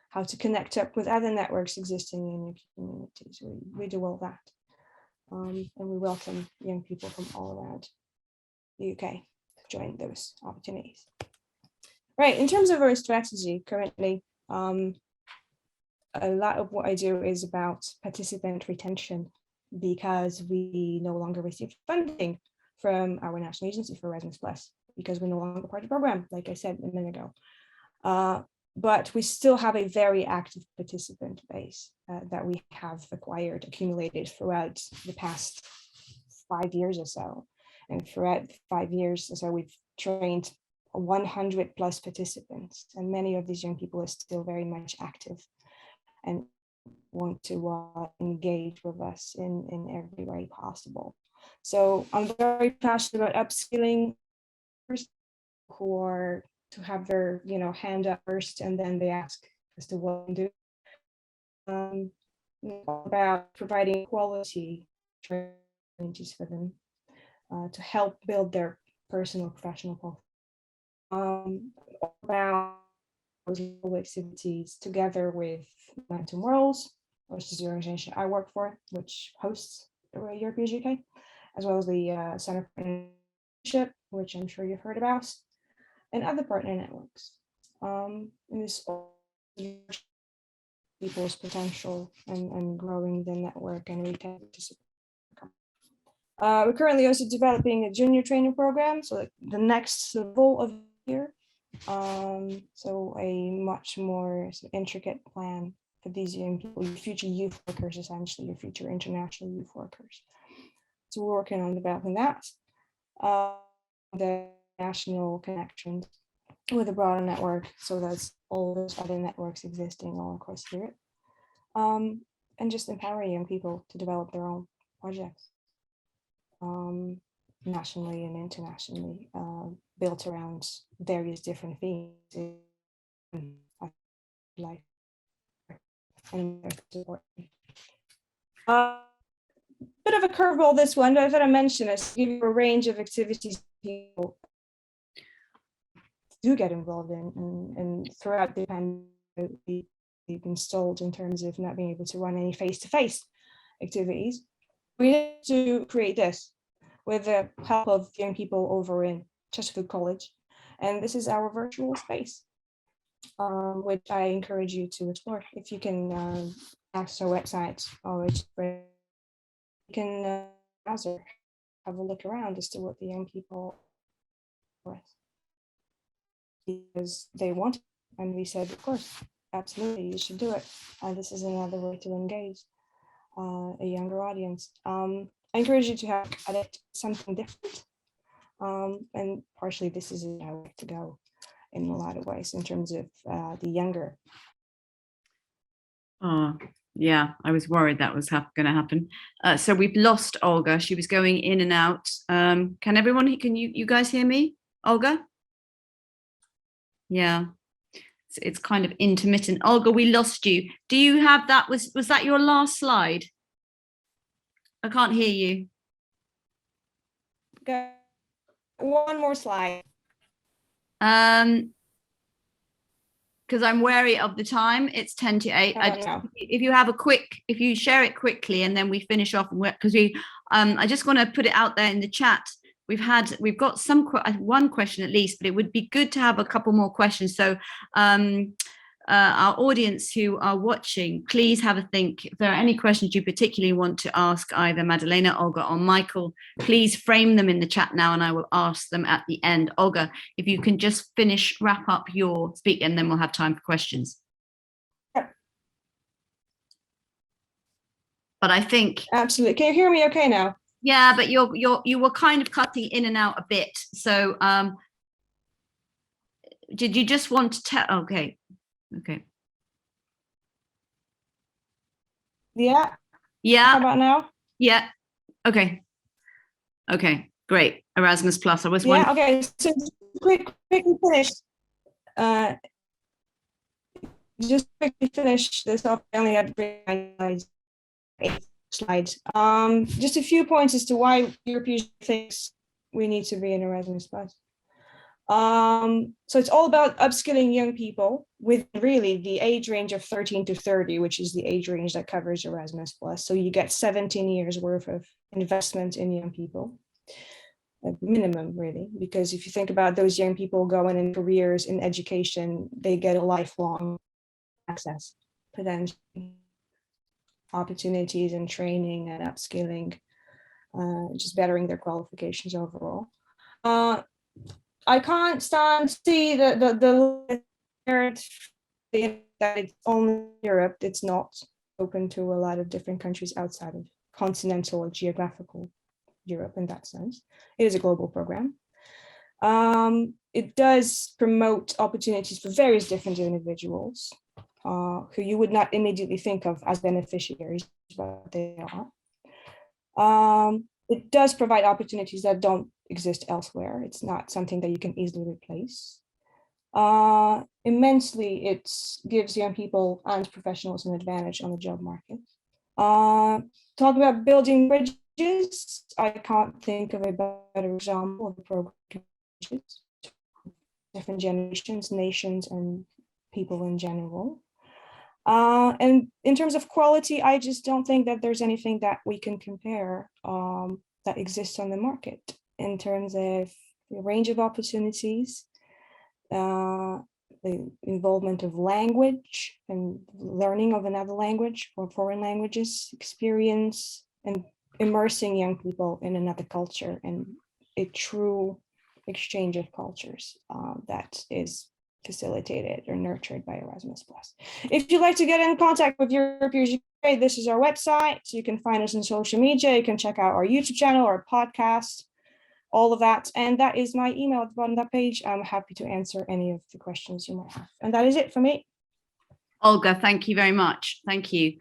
how to connect up with other networks existing in your communities. We do all that. And we welcome young people from all around the UK to join those opportunities. Right, in terms of our strategy currently, a lot of what I do is about participant retention, because we no longer receive funding from our national agency for Erasmus Plus, because we're no longer part of the program, like I said a minute ago. But we still have a very active participant base that we have accumulated throughout the past 5 years or so. And throughout 5 years or so, we've trained 100 plus participants, and many of these young people are still very much active and want to engage with us in every way possible. So I'm very passionate about upskilling who are to have their hand up first, and then they ask as to what to do. About providing quality training for them to help build their personal professional qualities. About activities together with Momentum Worlds, which is the organization I work for, which hosts Europe Years UK, as well as the Center for Partnership, which I'm sure you've heard about, and other partner networks. And this people's potential and growing the network and retail participation. We're currently also developing a junior training program, so the next level of here. So a much more intricate plan for these young people, your future youth workers, essentially your future international youth workers. So we're working on developing that. The national connections with a broader network, so that's all those other networks existing all across Europe. and just empower young people to develop their own projects, nationally and internationally, built around various different themes. Life and bit of a curveball, this one, but I thought I mentioned it to give you a range of activities people do get involved in, and throughout the pandemic we've installed in terms of not being able to run any face-to-face activities. We had to create this with the help of young people over in Chesterfield College, and this is our virtual space, which I encourage you to explore. If you can access our website, or you can browser, have a look around as to what the young people with, because they want it. And we said, of course, absolutely, you should do it. This is another way to engage a younger audience. I encourage you to have something different, and partially this is how I like to go in a lot of ways in terms of the younger. Oh, yeah, I was worried that was going to happen. So we've lost Olga. She was going in and out. Can everyone, can you guys hear me, Olga? Yeah, it's kind of intermittent. Olga, we lost you. Do you have that? Was that your last slide? I can't hear you. Got one more slide. Because I'm wary of the time. It's 10 to 8. If you have if you share it quickly and then we finish off, because I just want to put it out there in the chat. We've got one question at least, but it would be good to have a couple more questions. So our audience who are watching, please have a think. If there are any questions you particularly want to ask either Madeleina, Olga, or Michael, please frame them in the chat now and I will ask them at the end. Olga, if you can just wrap up your speak, and then we'll have time for questions. Yep. But I think absolutely. Can you hear me okay now? Yeah, but you were kind of cutting in and out a bit. So did you just want to tell? Okay. Yeah. How about now? Yeah. Okay, great. Erasmus Plus. I was wondering. Yeah, okay. So quickly finish. Just quickly finish this off. I only had 8 slides. Just a few points as to why European thinks we need to be in Erasmus Plus. So it's all about upskilling young people with really the age range of 13 to 30, which is the age range that covers Erasmus Plus. So you get 17 years worth of investment in young people, at minimum, really, because if you think about those young people going in careers in education, they get a lifelong access, potential opportunities and training and upskilling, just bettering their qualifications overall. I can't see the that it's only Europe. It's not open to a lot of different countries outside of continental or geographical Europe in that sense. It is a global program. It does promote opportunities for various different individuals who you would not immediately think of as beneficiaries, but they are. It does provide opportunities that don't exist elsewhere. It's not something that you can easily replace. Immensely, it gives young people and professionals an advantage on the job market. Talk about building bridges. I can't think of a better example of a program, different generations, nations, and people in general. And in terms of quality, I just don't think that there's anything that we can compare that exists on the market in terms of the range of opportunities, the involvement of language and learning of another language or foreign languages, experience, and immersing young people in another culture and a true exchange of cultures that is facilitated or nurtured by Erasmus+. If you'd like to get in contact with Europeans UK, this is our website. So you can find us on social media. You can check out our YouTube channel, our podcast, all of that. And that is my email at the bottom of that page. I'm happy to answer any of the questions you might have. And that is it for me. Olga, thank you very much. Thank you.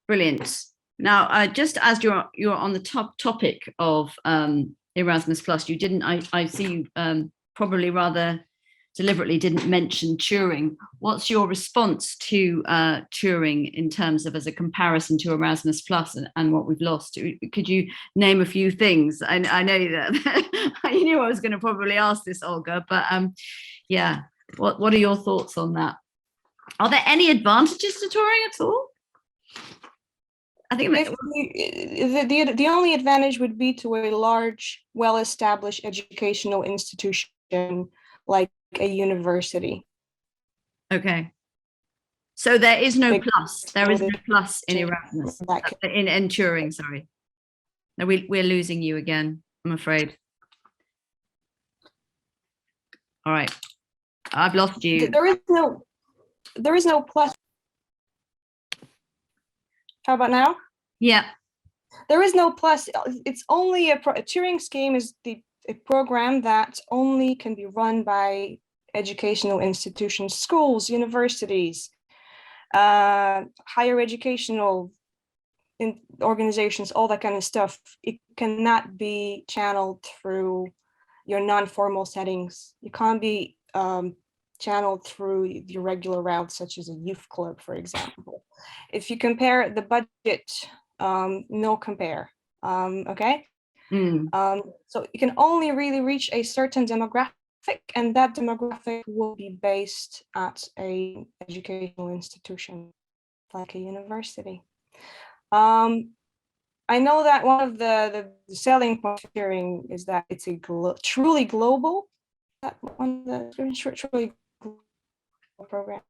Brilliant. Now, just as you're on the topic of Erasmus Plus, you didn't. I see you probably rather deliberately didn't mention Turing. What's your response to Turing in terms of as a comparison to Erasmus Plus and what we've lost? Could you name a few things? I know that I knew I was going to probably ask this, Olga, but yeah, what are your thoughts on that? Are there any advantages to Turing at all? I think the only advantage would be to a large, well-established educational institution like a university. Okay. So there is no plus. There is no plus in Erasmus. In Turing, sorry. No, we're losing you again, I'm afraid. All right. I've lost you. There is no plus. How about now? Yeah. There is no plus. It's only a Turing scheme is a program that only can be run by educational institutions, schools, universities, higher educational organizations, all that kind of stuff. It cannot be channeled through your non-formal settings. You can't be channeled through your regular routes, such as a youth club, for example. If you compare the budget, no compare, okay? So you can only really reach a certain demographic, and that demographic will be based at a educational institution like a university. I know that one of the selling points of Turing is that it's a truly global, truly global program.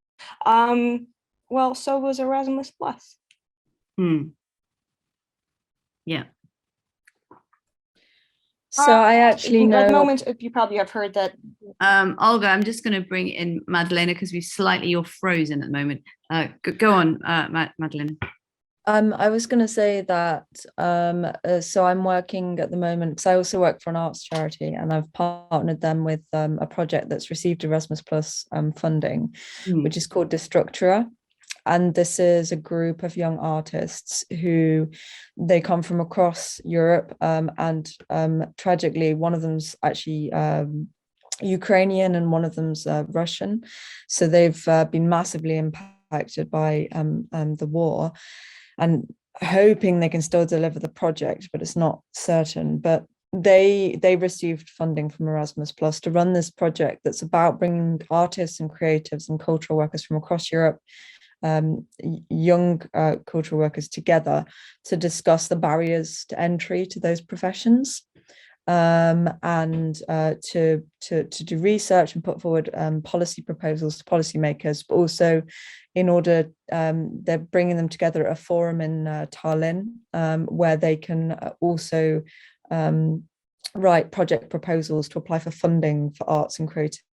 Well, so was Erasmus Plus. Yeah. So I actually know. At the moment, you probably have heard that. Olga, I'm just going to bring in Madeleina because you're frozen at the moment. Go on, Madeleina. I was going to say that, so I'm working at the moment, because I also work for an arts charity, and I've partnered them with a project that's received Erasmus Plus funding, which is called Destructura. And this is a group of young artists who they come from across Europe. And tragically, one of them's actually Ukrainian and one of them's Russian. So they've been massively impacted by the war, and hoping they can still deliver the project, but it's not certain. But they received funding from Erasmus Plus to run this project that's about bringing artists and creatives and cultural workers from across Europe, young cultural workers, together to discuss the barriers to entry to those professions, and to do research and put forward policy proposals to policymakers. But also, in order, they're bringing them together at a forum in Tallinn, where they can also write project proposals to apply for funding for arts and creative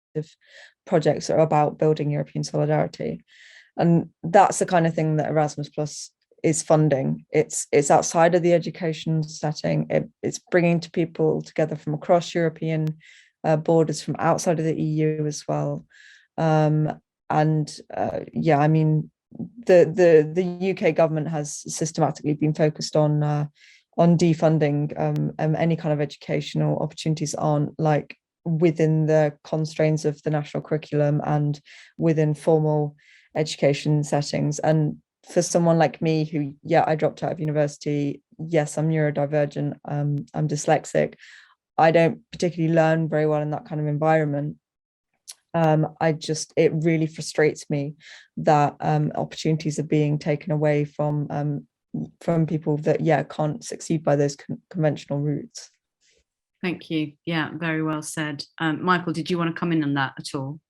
projects that are about building European solidarity. And that's the kind of thing that Erasmus Plus is funding. It's outside of the education setting. It's bringing to people together from across European borders, from outside of the EU as well. Yeah, I mean, the UK government has systematically been focused on defunding any kind of educational opportunities that aren't like within the constraints of the national curriculum and within formal education settings. And for someone like me who, I dropped out of university, yes, I'm neurodivergent, I'm dyslexic, I don't particularly learn very well in that kind of environment. It really frustrates me that opportunities are being taken away from people that can't succeed by those conventional routes. Thank you. Yeah, very well said. Michael, did you want to come in on that at all?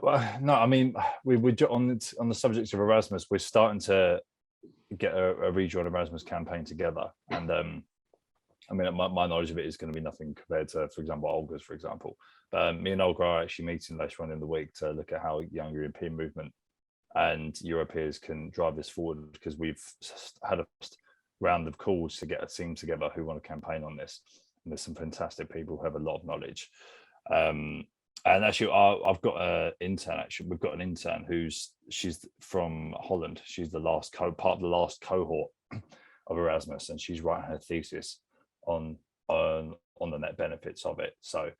Well, no, I mean, we're on the subject of Erasmus. We're starting to get a rejoin Erasmus campaign together, and I mean, my knowledge of it is going to be nothing compared to, for example, Olga's, for example. But me and Olga are actually meeting later on in the week to look at how young European movement and Europeans can drive this forward, because we've had a round of calls to get a team together who want to campaign on this. And there's some fantastic people who have a lot of knowledge. And actually, I've got an intern. Actually, we've got an intern she's from Holland. She's the last part of the last cohort of Erasmus, and she's writing her thesis on the net benefits of it. So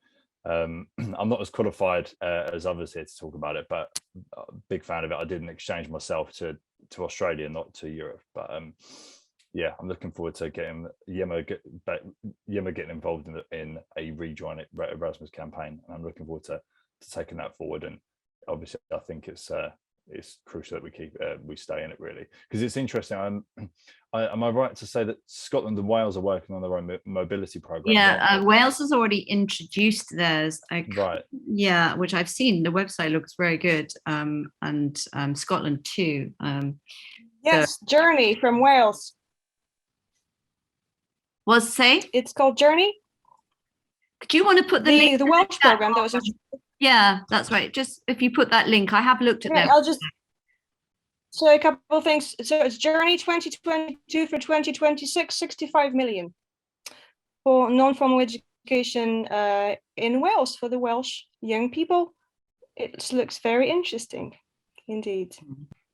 I'm not as qualified as others here to talk about it, but a big fan of it. I did an exchange myself to Australia, not to Europe, but yeah, I'm looking forward to getting Yema getting involved in a rejoin Erasmus campaign, and I'm looking forward to taking that forward. And obviously, I think it's crucial that we stay in it, really, because it's interesting. Am I right to say that Scotland and Wales are working on their own mobility program? Yeah, Wales has already introduced theirs. Right. Yeah, which I've seen. The website looks very good, and Scotland too. Yes, so, Journey from Wales. What's say? It's called Journey. Do you want to put the link? The Welsh program that was. Yeah, that's right. Just if you put that link, I have looked at them. I'll just say a couple of things. So it's Journey 2022 for 2026, 65 million for non-formal education in Wales for the Welsh young people. It looks very interesting, indeed.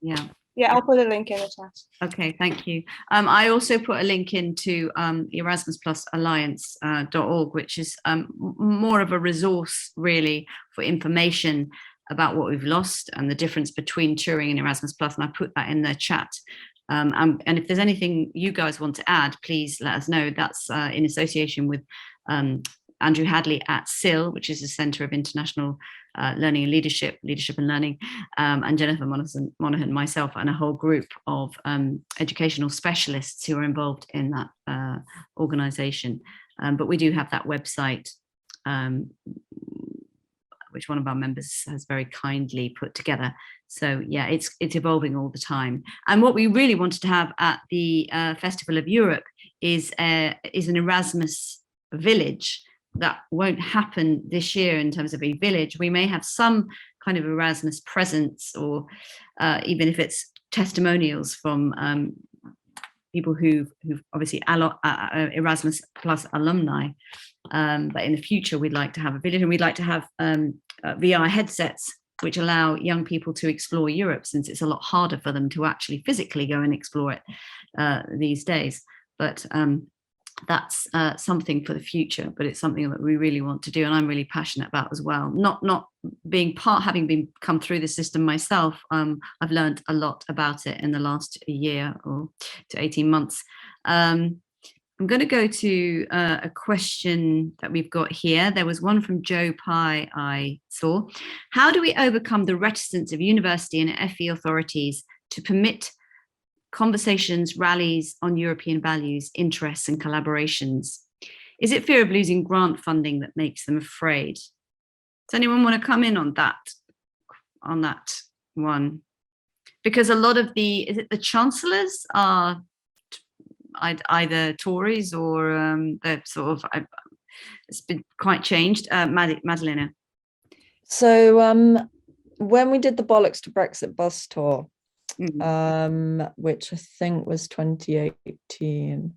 Yeah. Yeah, I'll put a link in the chat. Okay, thank you. I also put a link into Erasmus Plus Alliance.org, which is more of a resource really for information about what we've lost and the difference between touring and Erasmus Plus, and I put that in the chat. And if there's anything you guys want to add, please let us know. That's in association with Andrew Hadley at CIL, which is the Centre of International Learning and Leadership and Learning, and Jennifer Monaghan, myself, and a whole group of educational specialists who are involved in that organisation. But we do have that website, which one of our members has very kindly put together. So yeah, it's evolving all the time. And what we really wanted to have at the Festival of Europe is an Erasmus village. That won't happen this year in terms of a village. We may have some kind of Erasmus presence, or even if it's testimonials from people who've obviously Erasmus Plus alumni. But in the future, we'd like to have a village, and we'd like to have VR headsets which allow young people to explore Europe, since it's a lot harder for them to actually physically go and explore it these days. But that's something for the future, but it's something that we really want to do, and I'm really passionate about as well. Not being having come through the system myself, I've learned a lot about it in the last year or to 18 months. I'm going to go to a question that we've got here. There was one from Joe Pye I saw. How do we overcome the reticence of university and FE authorities to permit conversations, rallies on European values, interests, and collaborations? Is it fear of losing grant funding that makes them afraid? Does anyone want to come in on that one? Because a lot of is it the chancellors are either Tories or they're sort of, it's been quite changed. Madeleina. So when we did the Bollocks to Brexit bus tour, which I think was 2018,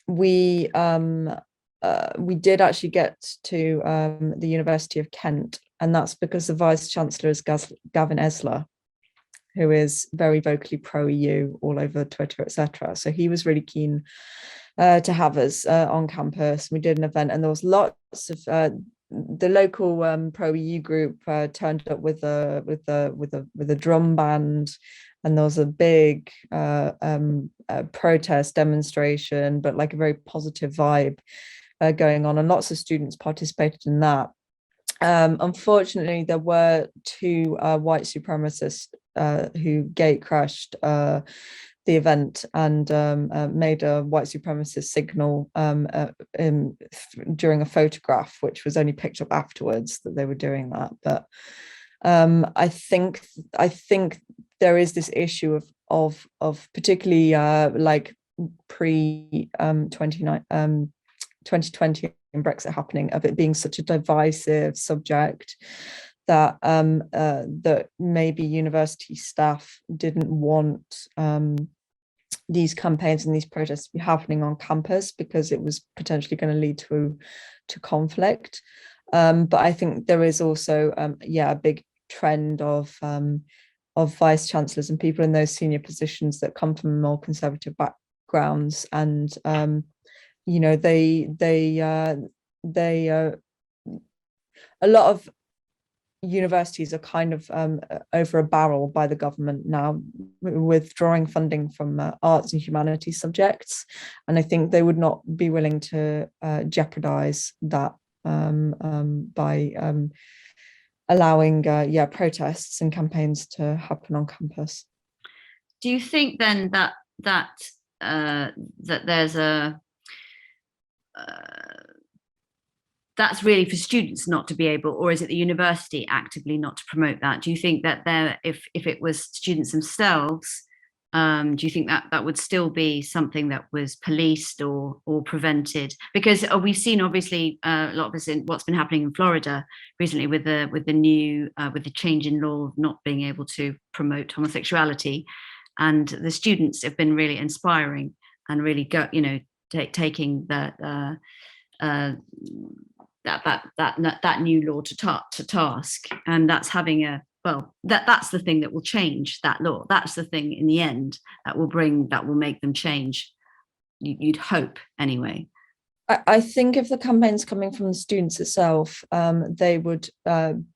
we did actually get to the University of Kent, and that's because the Vice Chancellor is Gavin Esler, who is very vocally pro-EU all over Twitter, etc. So he was really keen to have us on campus. We did an event, and there was lots of the local pro-EU group turned up with a drum band, and there was a big protest demonstration, but like a very positive vibe going on, and lots of students participated in that. Unfortunately, there were two white supremacists who gate crashed the event and made a white supremacist signal during a photograph, which was only picked up afterwards that they were doing that. But I think there is this issue of particularly like pre 2020 and Brexit happening, of it being such a divisive subject that that maybe university staff didn't want these campaigns and these protests to be happening on campus, because it was potentially going to lead to conflict. But I think there is also, a big trend of vice chancellors and people in those senior positions that come from more conservative backgrounds, and a lot of universities are kind of over a barrel by the government now, withdrawing funding from arts and humanities subjects, and I think they would not be willing to jeopardize that by allowing protests and campaigns to happen on campus. Do you think then that there's a that's really for students not to be able, or is it the university actively not to promote that? Do you think that if it was students themselves, do you think that would still be something that was policed or prevented? Because we've seen obviously a lot of this in what's been happening in Florida recently with the change in law of not being able to promote homosexuality, and the students have been really inspiring and really taking that new law to task, and that's having that's the thing that will change that law. That's the thing in the end that will make them change. You'd hope anyway. I think if the campaign's coming from the students itself, they would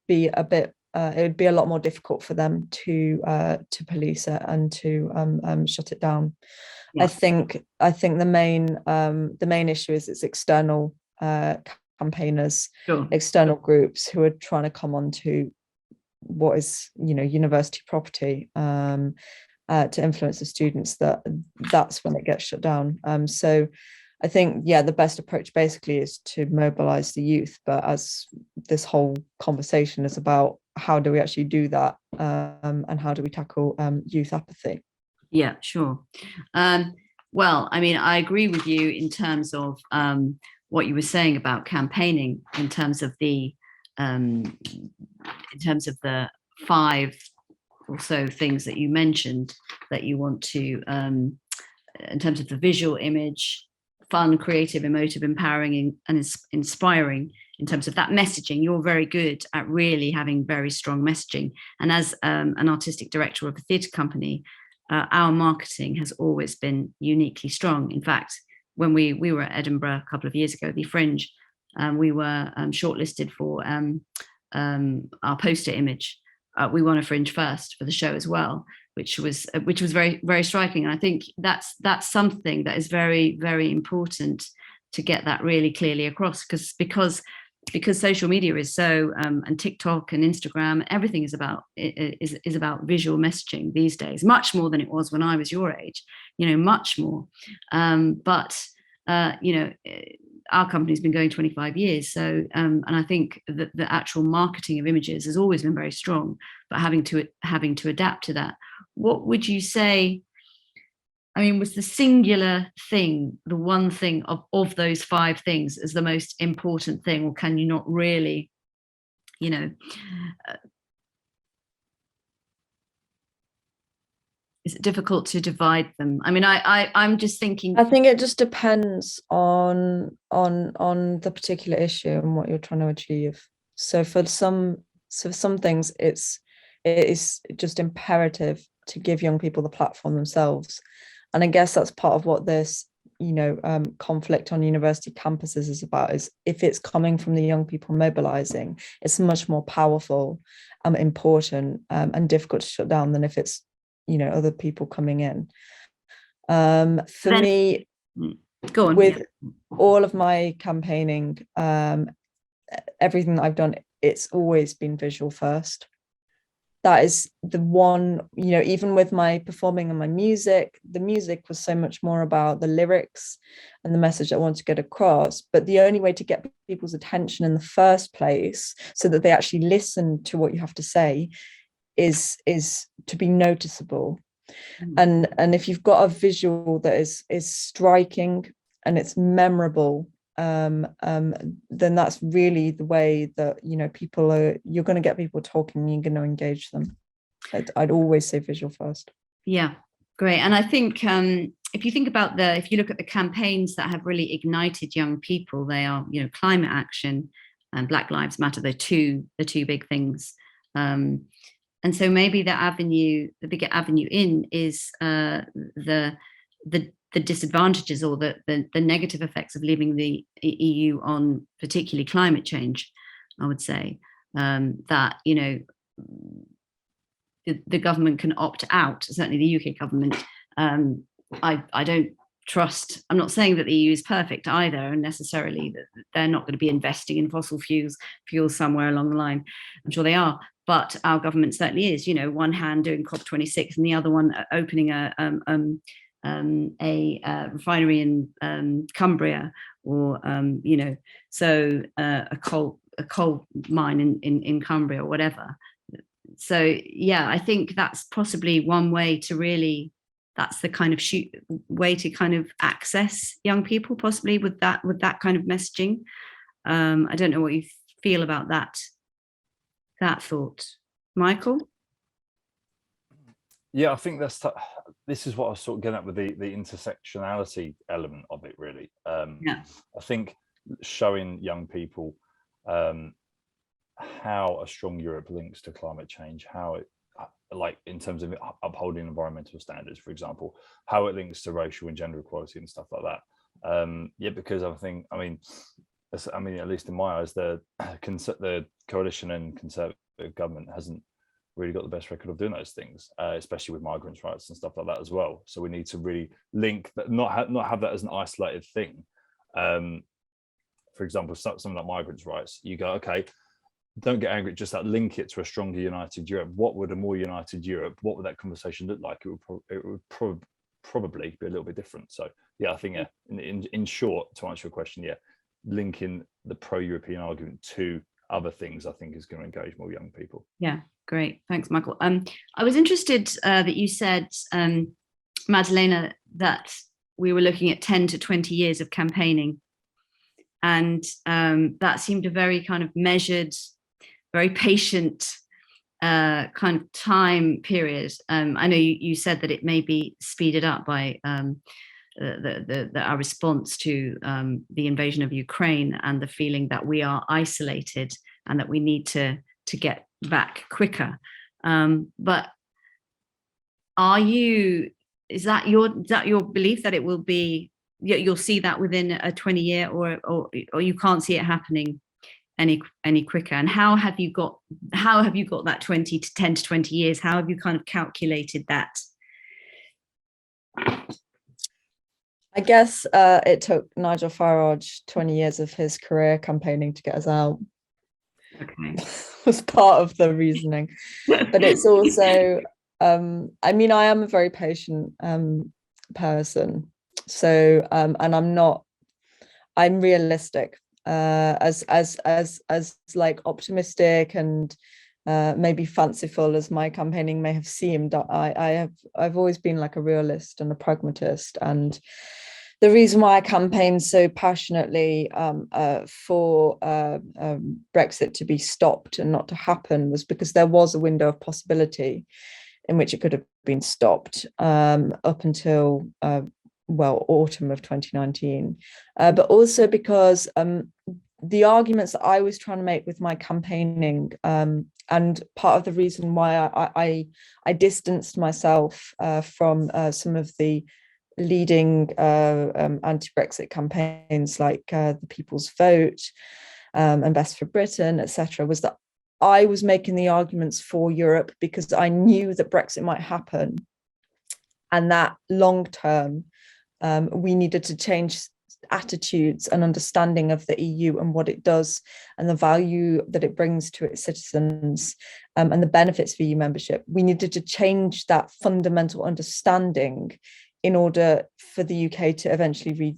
be a bit. It would be a lot more difficult for them to police it and to shut it down. Yeah. I think the main issue is it's external campaigners, sure, external groups who are trying to come onto what is university property to influence the students. That's when it gets shut down. So I think the best approach basically is to mobilize the youth, but as this whole conversation is about, how do we actually do that, and how do we tackle youth apathy? Yeah, sure. Well, I mean, I agree with you in terms of what you were saying about campaigning, in terms of the 5 or so things that you mentioned that you want to, in terms of the visual image, fun, creative, emotive, empowering, and inspiring. In terms of that messaging, you're very good at really having very strong messaging. And as an artistic director of a theatre company, our marketing has always been uniquely strong. In fact, when we were at Edinburgh a couple of years ago, the Fringe, we were shortlisted for our poster image. We won a Fringe first for the show as well, which was very, very striking. And I think that's something that is very, very important to get that really clearly across, because social media is so and TikTok and Instagram, everything is about visual messaging these days, much more than it was when I was your age, much more. But our company's been going 25 years, so and I think that the actual marketing of images has always been very strong, but having to adapt to that. What would you say, I mean, was the singular thing, the one thing of those 5 things is the most important thing, or can you not really, is it difficult to divide them? I mean, I'm just thinking. I think it just depends on the particular issue and what you're trying to achieve. So for some things, it is just imperative to give young people the platform themselves. And I guess that's part of what this, conflict on university campuses is about, is if it's coming from the young people mobilizing, it's much more powerful, important, and difficult to shut down than if it's, other people coming in. For me, go on. With all of my campaigning, everything that I've done, it's always been visual first. That is the one, even with my performing and my music, the music was so much more about the lyrics and the message I want to get across. But the only way to get people's attention in the first place, so that they actually listen to what you have to say, is to be noticeable. And if you've got a visual that is striking and it's memorable, then that's really the way that you're going to get people talking and you're going to engage them. I'd always say visual first. Yeah, great. And I think if you look at the campaigns that have really ignited young people, they are climate action, and Black Lives Matter, the two big things. And so maybe the bigger avenue in is the disadvantages or the negative effects of leaving the EU on particularly climate change. I would say that, you know, the government can opt out, certainly the UK government. I don't trust, I'm not saying that the EU is perfect either, and necessarily that they're not going to be investing in fossil fuels somewhere along the line. I'm sure they are, but our government certainly is, you know, one hand doing COP26 and the other one opening a refinery in Cumbria, or you know, so a coal mine in Cumbria or whatever. So yeah, I think that's possibly one way to really, that's the kind of way to kind of access young people, possibly with that kind of messaging. I don't know what you feel about that thought, Michael. Yeah, I think this is what I was sort of getting at with the intersectionality element of it, really. Yeah. I think showing young people how a strong Europe links to climate change, how it, like in terms of upholding environmental standards, for example, how it links to racial and gender equality and stuff like that. Yeah, because I think, I mean, at least in my eyes, the coalition and Conservative government hasn't really got the best record of doing those things, especially with migrants' rights and stuff like that as well. So we need to really link that, not have that as an isolated thing. For example, something like migrants' rights, you go, okay, don't get angry, just that, link it to a stronger, united Europe. What would a more united Europe, what would that conversation look like? It would probably be a little bit different. So yeah, I think, yeah, in short, to answer your question, yeah, linking the pro-European argument to other things, I think, is going to engage more young people. Yeah, great. Thanks, Michael. I was interested that you said, Madeleina, that we were looking at 10 to 20 years of campaigning. And that seemed a very kind of measured, very patient kind of time period. I know you said that it may be speeded up by our response to the invasion of Ukraine and the feeling that we are isolated and that we need to get back quicker. But is that your belief that it will be, you'll see that within a 20-year, or you can't see it happening any quicker? And how have you got that 10 to 20 years? How have you kind of calculated that? I guess it took Nigel Farage 20 years of his career campaigning to get us out. Okay. Was part of the reasoning. But it's also, I mean, I am a very patient person. So, and I'm realistic, as like optimistic and maybe fanciful as my campaigning may have seemed. I've always been like a realist and a pragmatist, and the reason why I campaigned so passionately for Brexit to be stopped and not to happen was because there was a window of possibility in which it could have been stopped up until autumn of 2019, but also because the arguments that I was trying to make with my campaigning, and part of the reason why I distanced myself from some of the leading anti-Brexit campaigns like the People's Vote and Best for Britain, etc., was that I was making the arguments for Europe because I knew that Brexit might happen, and that long term we needed to change attitudes and understanding of the EU and what it does and the value that it brings to its citizens, and the benefits of EU membership. We needed to change that fundamental understanding in order for the UK to eventually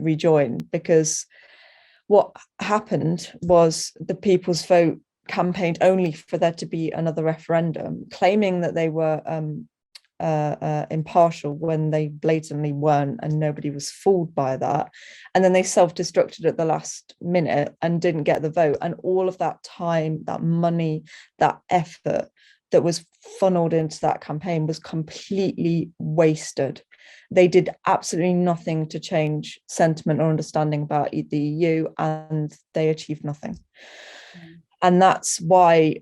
rejoin, because what happened was the People's Vote campaigned only for there to be another referendum, claiming that they were impartial when they blatantly weren't, and nobody was fooled by that. And then they self-destructed at the last minute and didn't get the vote. And all of that time, that money, that effort that was funneled into that campaign was completely wasted. They did absolutely nothing to change sentiment or understanding about the EU, and they achieved nothing. And that's why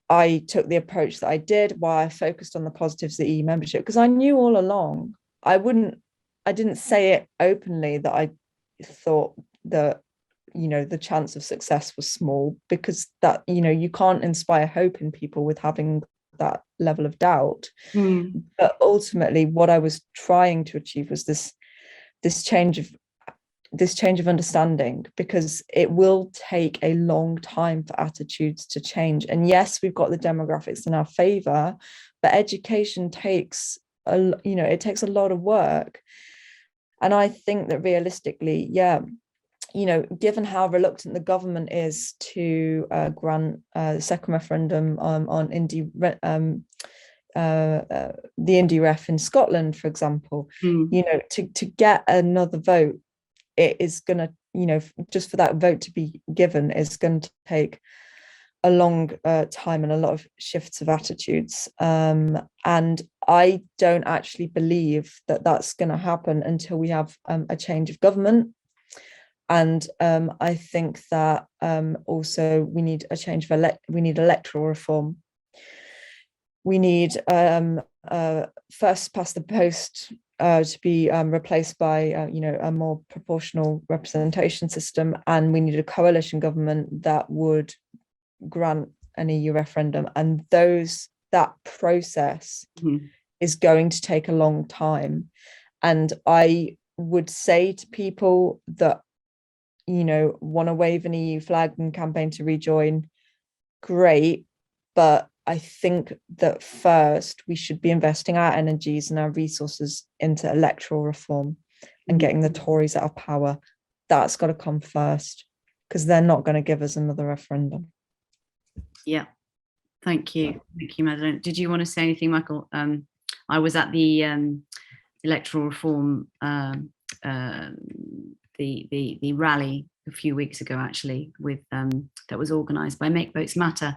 I took the approach that I did, why I focused on the positives of EU membership, because I knew all along, I didn't say it openly that I thought that, you know, the chance of success was small, because that, you know, you can't inspire hope in people with having that level of doubt. But ultimately what I was trying to achieve was this change of understanding, because it will take a long time for attitudes to change. And yes, we've got the demographics in our favor, but education takes it takes a lot of work. And I think that realistically, you know, given how reluctant the government is to grant the second referendum on the indie ref in Scotland, for example, you know, to get another vote, it is going to, you know, just for that vote to be given is going to take a long time and a lot of shifts of attitudes. And I don't actually believe that that's going to happen until we have a change of government. And I think that also we need a change of we need electoral reform. We need first past the post to be replaced by you know, a more proportional representation system, and we need a coalition government that would grant an EU referendum. And that process is going to take a long time. And I would say to people that, you know, want to wave an EU flag and campaign to rejoin, great, but I think that first we should be investing our energies and our resources into electoral reform and getting the Tories out of power. That's got to come first, because they're not going to give us another referendum. Yeah, thank you, Madeleine. Did you want to say anything, Michael? I was at the electoral reform, the rally a few weeks ago, actually, with that was organised by Make Votes Matter.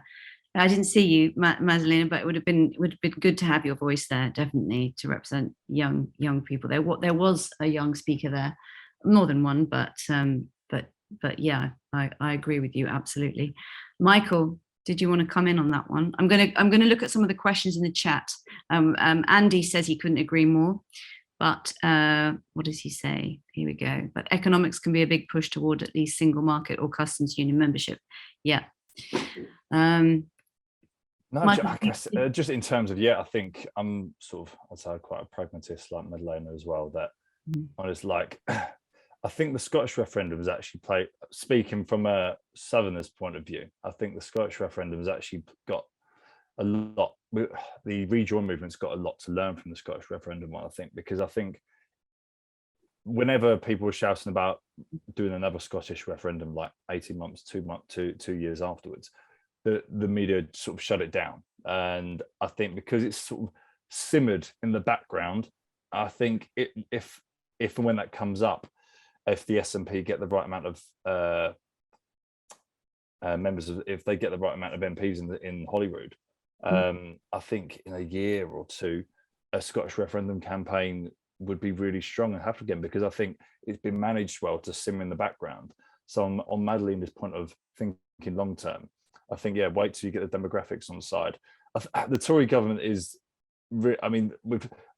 I didn't see you, Madeleine, but it would have been good to have your voice there, definitely, to represent young people. There was a young speaker there, more than one, but yeah, I agree with you absolutely. Michael, did you want to come in on that one? I'm gonna look at some of the questions in the chat. Andy says he couldn't agree more, but what does he say? Here we go. But economics can be a big push toward at least single market or customs union membership. Yeah. No, I guess just in terms of, I think I'm sort of, I'd say quite a pragmatist like Madeleina as well, that I was like, I think the Scottish referendum has actually speaking from a Southerner's point of view, I think the Scottish referendum has actually got a lot, the rejoin movement's got a lot to learn from the Scottish referendum one, I think, because I think whenever people were shouting about doing another Scottish referendum, like 18 months, 2 years afterwards, the media sort of shut it down. And I think because it's sort of simmered in the background, I think if and when that comes up, if the SNP get the right amount of members, if they get the right amount of MPs in Holyrood, I think in a year or two, a Scottish referendum campaign would be really strong and happen again, because I think it's been managed well to simmer in the background. So on Madeleina's point of thinking long term, I think, wait till you get the demographics on the side. The Tory government is, I mean,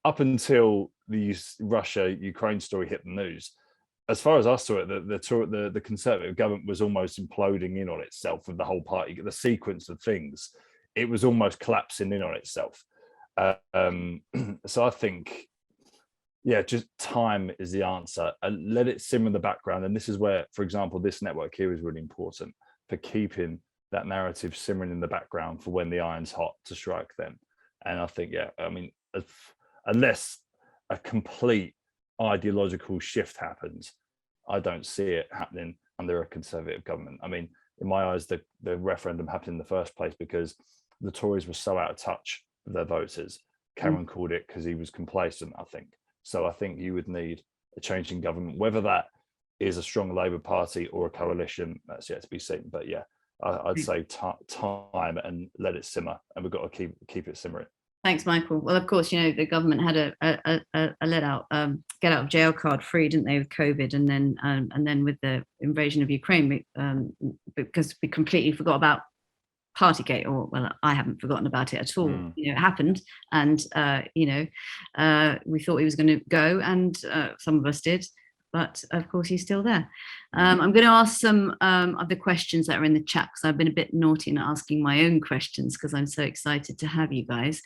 up until the Russia-Ukraine story hit the news, as far as I saw it, the Conservative government was almost imploding in on itself with the whole party. The sequence of things, it was almost collapsing in on itself. So I think, just time is the answer. And let it simmer in the background. And this is where, for example, this network here is really important for keeping that narrative simmering in the background for when the iron's hot to strike then. And I think, I mean, unless a complete ideological shift happens, I don't see it happening under a Conservative government. I mean, in my eyes, the referendum happened in the first place because the Tories were so out of touch with their voters. Cameron called it because he was complacent, I think. So I think you would need a change in government, whether that is a strong Labour Party or a coalition, that's yet to be seen. But I'd say time and let it simmer, and we've got to keep it simmering. Thanks, Michael. Well, of course, the government had a get out of jail card free, didn't they, with COVID, and then with the invasion of Ukraine, because we completely forgot about Partygate, or well, I haven't forgotten about it at all. It happened, and we thought he was going to go, and some of us did, but of course he's still there. I'm going to ask some of the questions that are in the chat, because I've been a bit naughty in asking my own questions because I'm so excited to have you guys.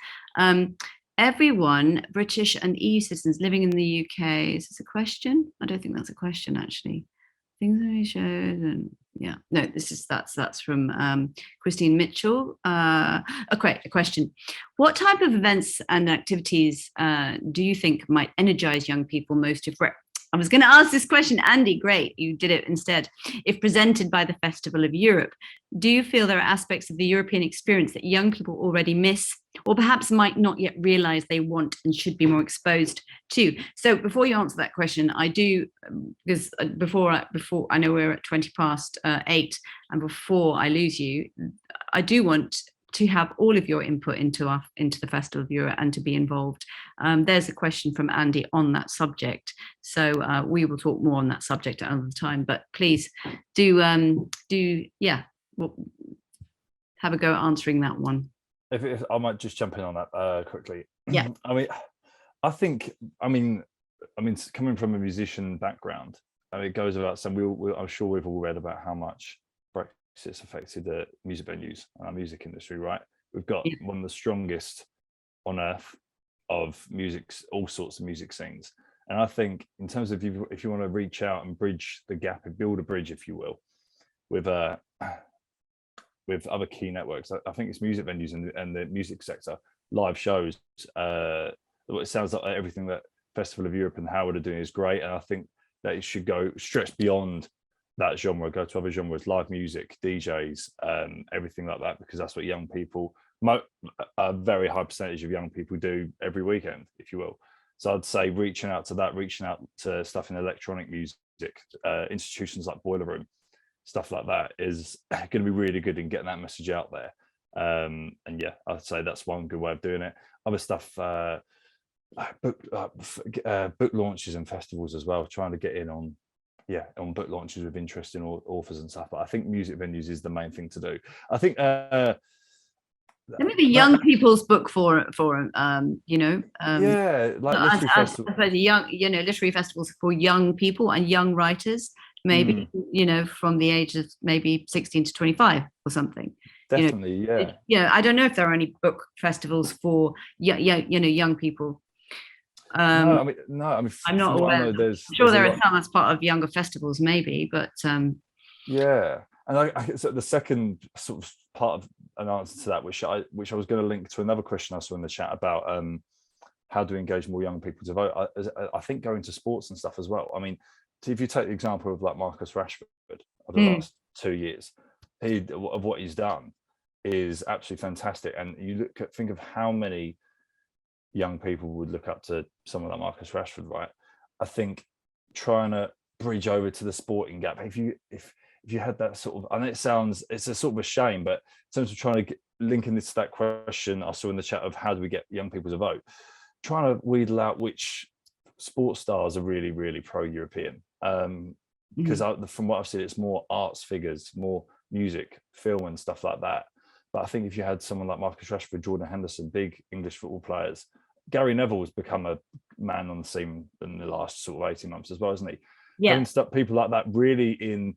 Everyone, British and EU citizens living in the UK, is this a question? I don't think that's a question, actually. Things that he showed, and yeah, no, that's from Christine Mitchell. Okay, a question. What type of events and activities do you think might energize young people most I was going to ask this question, Andy, great, you did it instead. If presented by the Festival of Europe, do you feel there are aspects of the European experience that young people already miss, or perhaps might not yet realize they want and should be more exposed to? So before you answer that question, I do, because before I know we're at 8:20, and before I lose you, I do want to have all of your input into the Festival of Europe and to be involved. There's a question from Andy on that subject, so we will talk more on that subject at another time. But please do have a go at answering that one. If I might just jump in on that quickly. Yeah. I think coming from a musician background, it goes without saying, I'm sure we've all read about how much Brexit's affected the music venues and our music industry, right? We've got one of the strongest on earth of music, all sorts of music scenes. And I think in terms of if you want to reach out and bridge the gap and build a bridge, if you will, with other key networks, I think it's music venues and the music sector, live shows. It sounds like everything that Festival of Europe and Howard are doing is great. And I think that it should stretch beyond that genre, go to other genres, live music, DJs, everything like that, because that's what young people, a very high percentage of young people do every weekend, if you will. So I'd say reaching out to stuff in electronic music, institutions like Boiler Room, stuff like that is going to be really good in getting that message out there. And yeah, I'd say that's one good way of doing it. Other stuff, book launches and festivals as well, trying to get in on book launches with interesting authors and stuff. But I think music venues is the main thing to do. I think maybe young people's book forum, like literary festivals. Literary festivals for young people and young writers, maybe from the age of maybe 16 to 25 or something. Definitely, I don't know if there are any book festivals for young people. No, I'm not aware. I'm sure there are some as part of younger festivals, maybe, but yeah. And so the second sort of part of an answer to that, which I was going to link to another question I saw in the chat about how do we engage more young people to vote. I think going to sports and stuff as well. I mean, if you take the example of like Marcus Rashford of the last 2 years, of what he's done is absolutely fantastic. And you think of how many young people would look up to someone like Marcus Rashford, right? I think trying to bridge over to the sporting gap, if you had that sort of, I know it's a sort of a shame, but in terms of trying to linking this to that question I saw in the chat of how do we get young people to vote, trying to wheedle out which sports stars are really, really pro-European. Because from what I've seen, it's more arts figures, more music, film and stuff like that. But I think if you had someone like Marcus Rashford, Jordan Henderson, big English football players, Gary Neville has become a man on the scene in the last sort of 18 months as well, hasn't he? Yeah. Having stuff, people like that really in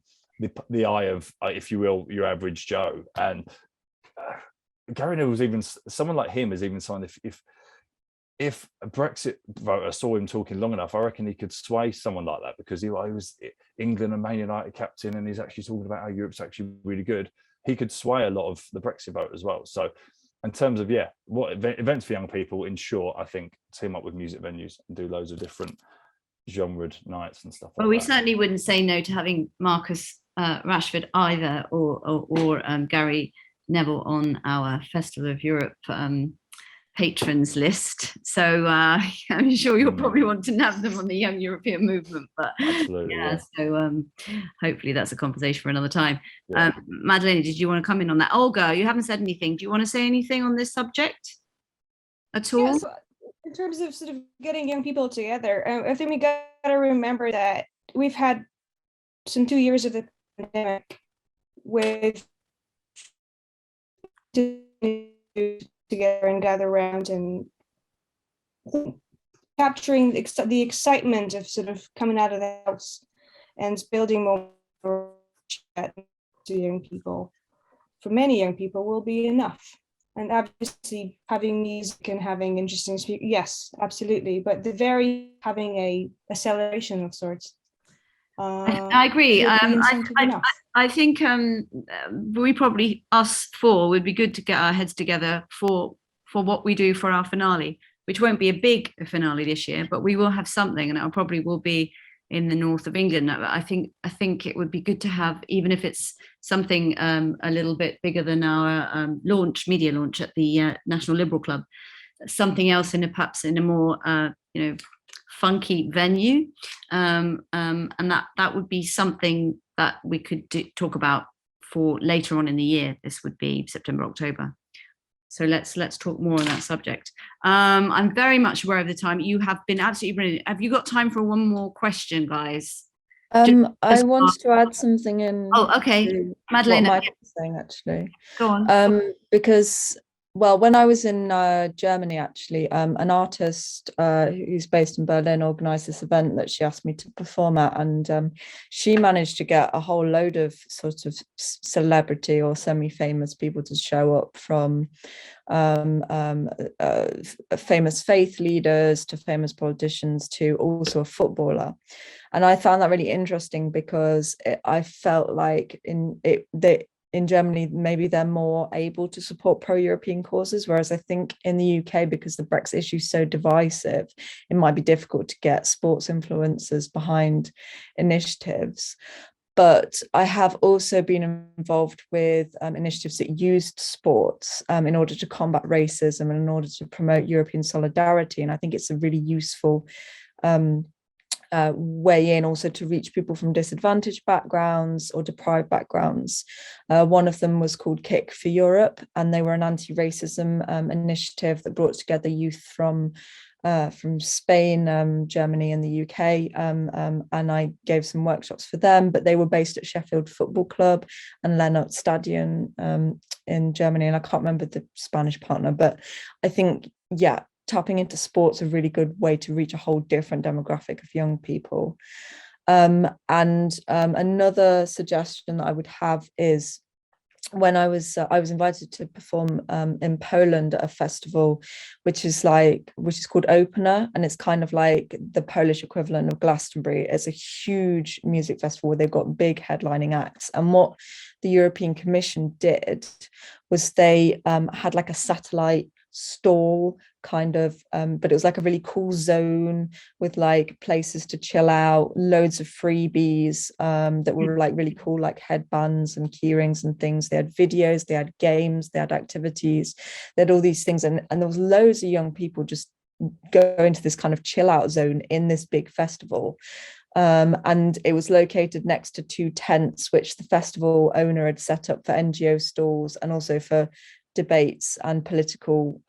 the eye of, if you will, your average Joe. And Gary Neville's even, someone like him is even someone, if a Brexit voter saw him talking long enough, I reckon he could sway someone like that, because he was England and Man United captain, and he's actually talking about how Europe's actually really good. He could sway a lot of the Brexit vote as well. So in terms of, what events for young people, in short, I think team up with music venues and do loads of different genred nights and stuff like that. Well, we certainly wouldn't say no to having Marcus Rashford either, or Gary Neville on our Festival of Europe patrons list. So I'm sure you'll probably want to nab them on the Young European Movement. But absolutely, so hopefully that's a conversation for another time. Madeleina, did you want to come in on that? Olga, you haven't said anything. Do you want to say anything on this subject? at all? Yeah, so in terms of sort of getting young people together, I think we got to remember that we've had some 2 years of the pandemic with together and gather around and capturing the excitement of sort of coming out of the house and building more to young people. For many young people will be enough. And obviously having music and having interesting speakers, yes, absolutely. But the very having a celebration of sorts. I agree. I think we probably, us four, would be good to get our heads together for what we do for our finale, which won't be a big finale this year, but we will have something, and it probably will be in the north of England. I think it would be good to have, even if it's something a little bit bigger than our media launch at the National Liberal Club, something else perhaps in a more funky venue, and that would be something that we could talk about for later on in the year. This would be September, October. So let's talk more on that subject. I'm very much aware of the time. You have been absolutely brilliant. Have you got time for one more question, guys? I wanted to add something in. Oh, okay. Madeleina, what Mike was saying, actually. Go on. Because, well, when I was in Germany, actually, an artist who's based in Berlin organized this event that she asked me to perform at, and she managed to get a whole load of sort of celebrity or semi-famous people to show up, from famous faith leaders to famous politicians to also a footballer. And I found that really interesting because I felt like in Germany, maybe they're more able to support pro-European causes, whereas I think in the UK, because the Brexit issue is so divisive, it might be difficult to get sports influencers behind initiatives. But I have also been involved with initiatives that used sports in order to combat racism and in order to promote European solidarity. And I think it's a really useful way in also to reach people from disadvantaged backgrounds or deprived backgrounds. One of them was called Kick for Europe, and they were an anti-racism initiative that brought together youth from Spain, Germany and the UK, and I gave some workshops for them, but they were based at Sheffield Football Club and Lennart Stadion in Germany, and I can't remember the Spanish partner, but I think, yeah, tapping into sports is a really good way to reach a whole different demographic of young people. And another suggestion that I would have is, when I was invited to perform in Poland at a festival, which is called Opener, and it's kind of like the Polish equivalent of Glastonbury. It's a huge music festival where they've got big headlining acts. And what the European Commission did was they had like a satellite stall kind of, but it was like a really cool zone with like places to chill out, loads of freebies that were like really cool, like headbands and key rings and things. They had videos, they had games, they had activities, they had all these things, and there was loads of young people just go into this kind of chill out zone in this big festival. And it was located next to two tents which the festival owner had set up for NGO stalls and also for debates and political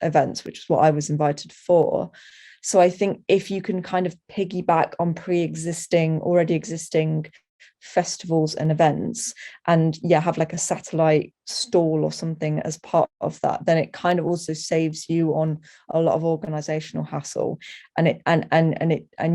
events, which is what I was invited for. So I think if you can kind of piggyback on already existing festivals and events, and have like a satellite stall or something as part of that, then it kind of also saves you on a lot of organizational hassle, and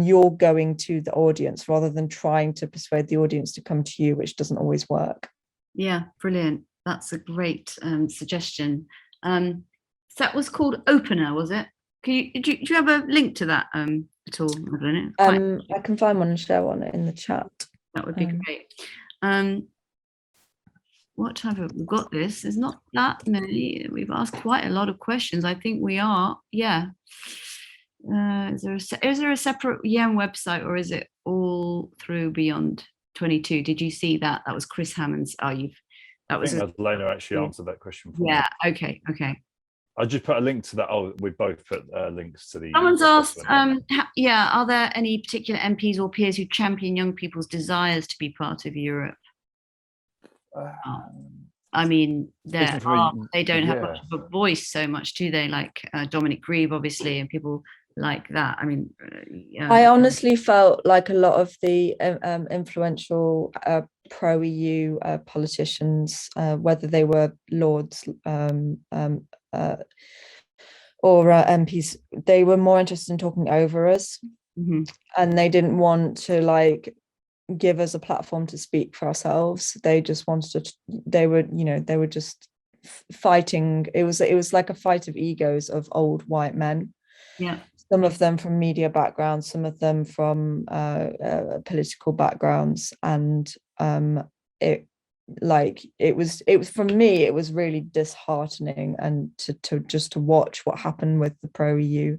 you're going to the audience rather than trying to persuade the audience to come to you, which doesn't always work. Yeah, brilliant. That's a great suggestion. That was called Opener, was it? Do you have a link to that at all, Madeleina? I can find one and share one in the chat. That would be great. What time have we got? This is not that many. We've asked quite a lot of questions. I think we are. Yeah. Is there a separate YEM website, or is it all through Beyond 22? Did you see that? That was Chris Hammond's. That was Madeleina actually answered that question for me. Yeah, okay. I just put a link to that. Oh, we both put links to the... Someone's asked, are there any particular MPs or peers who champion young people's desires to be part of Europe? I mean, they don't have yeah. much of a voice so much, do they? Like Dominic Grieve, obviously, and people like that. I mean, I honestly felt like a lot of the influential pro-EU politicians, whether they were Lords or MPs, they were more interested in talking over us, and they didn't want to like give us a platform to speak for ourselves. They just wanted to. They were just fighting. It was like a fight of egos of old white men. Yeah. Some of them from media backgrounds, some of them from political backgrounds, and it was for me, it was really disheartening, and to watch what happened with the pro-EU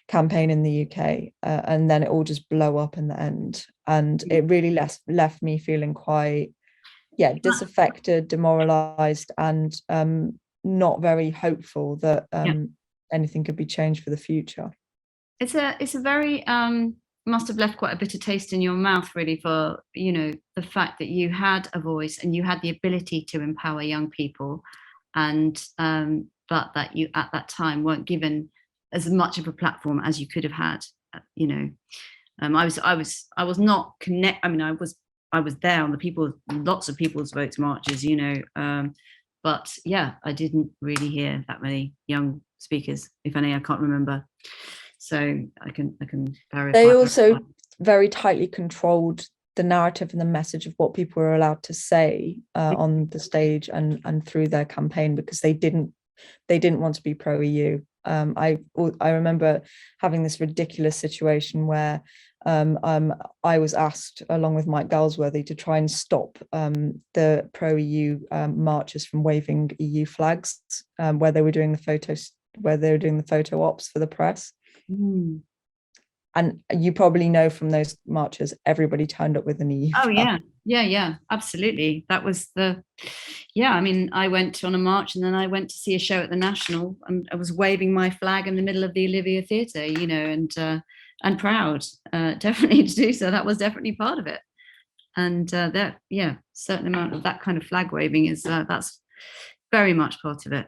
campaign in the UK, and then it all just blow up in the end, and it really left me feeling quite disaffected, demoralized, and not very hopeful that anything could be changed for the future. It's a very must have left quite a bitter taste in your mouth, really, for the fact that you had a voice and you had the ability to empower young people, and but that you at that time weren't given as much of a platform as you could have had. I was not connect. I mean, I was there on lots of people's votes marches, but yeah, I didn't really hear that many young speakers, if any. I can't remember. So I can verify. They also very tightly controlled the narrative and the message of what people were allowed to say on the stage and through their campaign, because they didn't want to be pro-EU. I remember having this ridiculous situation where I was asked, along with Mike Galsworthy, to try and stop the pro-EU marchers from waving EU flags where they were doing the photo ops for the press. And you probably know from those marches, everybody turned up with an EU flag. Yeah, absolutely. That was I mean, I went on a march and then I went to see a show at the National, and I was waving my flag in the middle of the Olivia Theatre, and proud, definitely, to do so. That was definitely part of it. And certain amount of that kind of flag waving is that's very much part of it.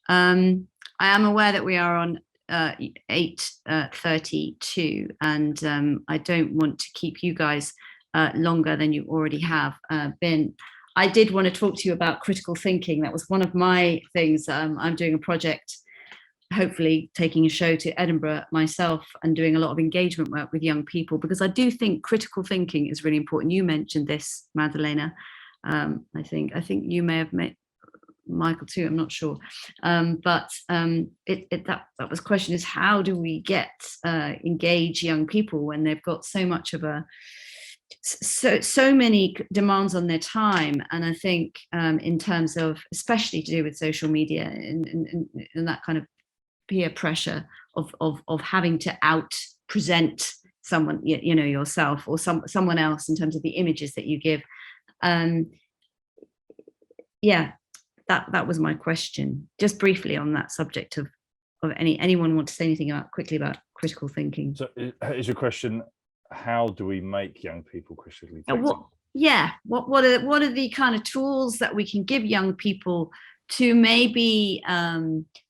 I am aware that we are on 8:32, and I don't want to keep you guys longer than you already have been. I did want to talk to you about critical thinking. That was one of my things. I'm doing a project, hopefully taking a show to Edinburgh myself, and doing a lot of engagement work with young people, because I do think critical thinking is really important. You mentioned this, Madeleina. I think you may have met Michael too, I'm not sure, but that was question is, how do we engage young people when they've got so much of so many demands on their time? And I think in terms of, especially to do with social media and that kind of peer pressure of having to out present someone, yourself or someone else, in terms of the images that you give. That was my question, just briefly on that subject of anyone want to say anything quickly about critical thinking? So is your question, how do we make young people critically thinking? What are the kind of tools that we can give young people to maybe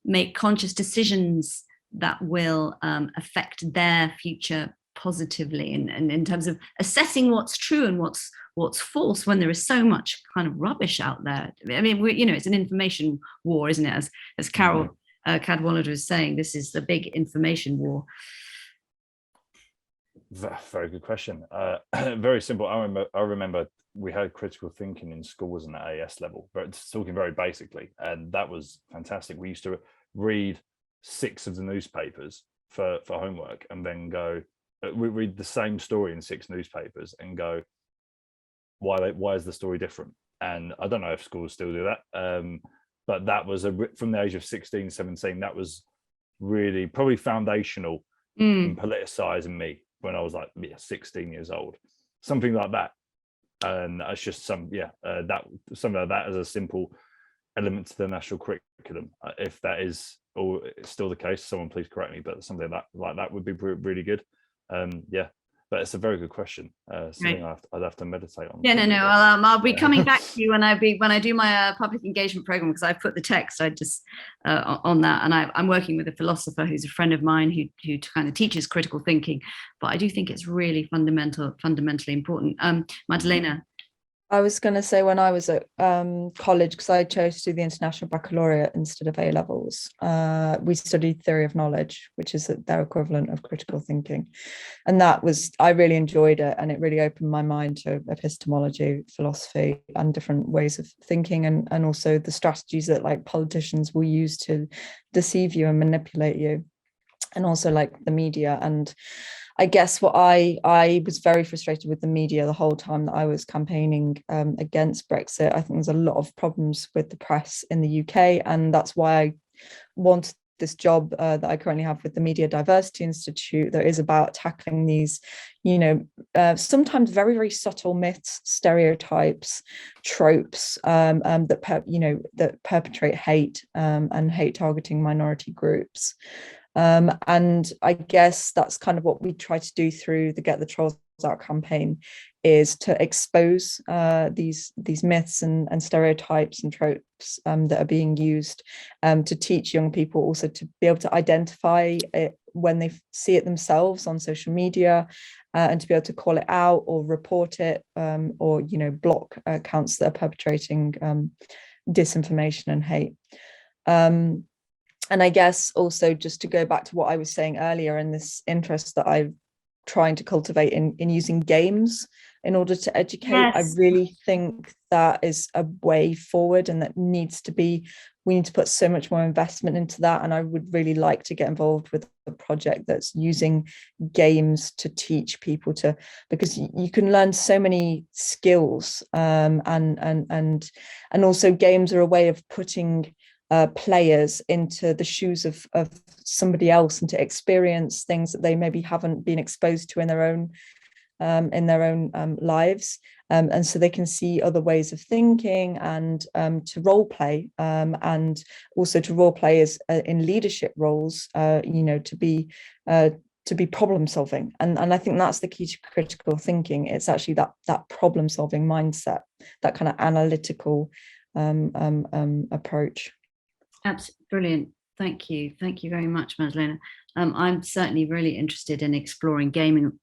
make conscious decisions that will affect their future positively, and in terms of assessing what's true and what's false when there is so much kind of rubbish out there? I mean, it's an information war, isn't it? As Carol Cadwallader is saying, this is the big information war. Very good question. Very simple. I remember we had critical thinking in schools and at AS level, but talking very basically, and that was fantastic. We used to read 6 of the newspapers for homework, and then we read the same story in 6 newspapers and go, why is the story different? And I don't know if schools still do that, but that was from the age of 16, 17, that was really probably foundational in politicizing me when I was like 16 years old, something like that. And that's just something like that as a simple element to the national curriculum. If that is still the case, someone please correct me, but something like that would be really good. but it's a very good question. Something I'd have to meditate on. Yeah, no. I'll be coming back to you when I do my public engagement program, because I've put the text on that, and I'm working with a philosopher who's a friend of mine who kind of teaches critical thinking. But I do think it's really fundamentally important. Madeleina. I was going to say, when I was at college, because I chose to do the International Baccalaureate instead of A-levels, we studied theory of knowledge, which is their equivalent of critical thinking. And I really enjoyed it, and it really opened my mind to epistemology, philosophy, and different ways of thinking, and also the strategies that like politicians will use to deceive you and manipulate you, and also like the media. And I guess what I was very frustrated with the media the whole time that I was campaigning against Brexit. I think there's a lot of problems with the press in the UK, and that's why I wanted this job that I currently have with the Media Diversity Institute, that is about tackling these, sometimes very, very subtle myths, stereotypes, tropes that perpetrate hate and hate targeting minority groups. And I guess that's kind of what we try to do through the Get the Trolls Out campaign, is to expose these myths and stereotypes and tropes that are being used, to teach young people also to be able to identify it when they see it themselves on social media, and to be able to call it out or report it, or block accounts that are perpetrating disinformation and hate. And I guess also, just to go back to what I was saying earlier, and this interest that I'm trying to cultivate in using games in order to educate, yes. I really think that is a way forward, and that we need to put so much more investment into that. And I would really like to get involved with a project that's using games to teach people because you can learn so many skills, and also games are a way of putting players into the shoes of somebody else, and to experience things that they maybe haven't been exposed to in their own lives, and so they can see other ways of thinking, and to role play, and also to role play as in leadership roles, to be problem solving, and I think that's the key to critical thinking. It's actually that problem solving mindset, that kind of analytical approach. That's brilliant. Thank you very much, Madeleina. I'm certainly really interested in exploring gaming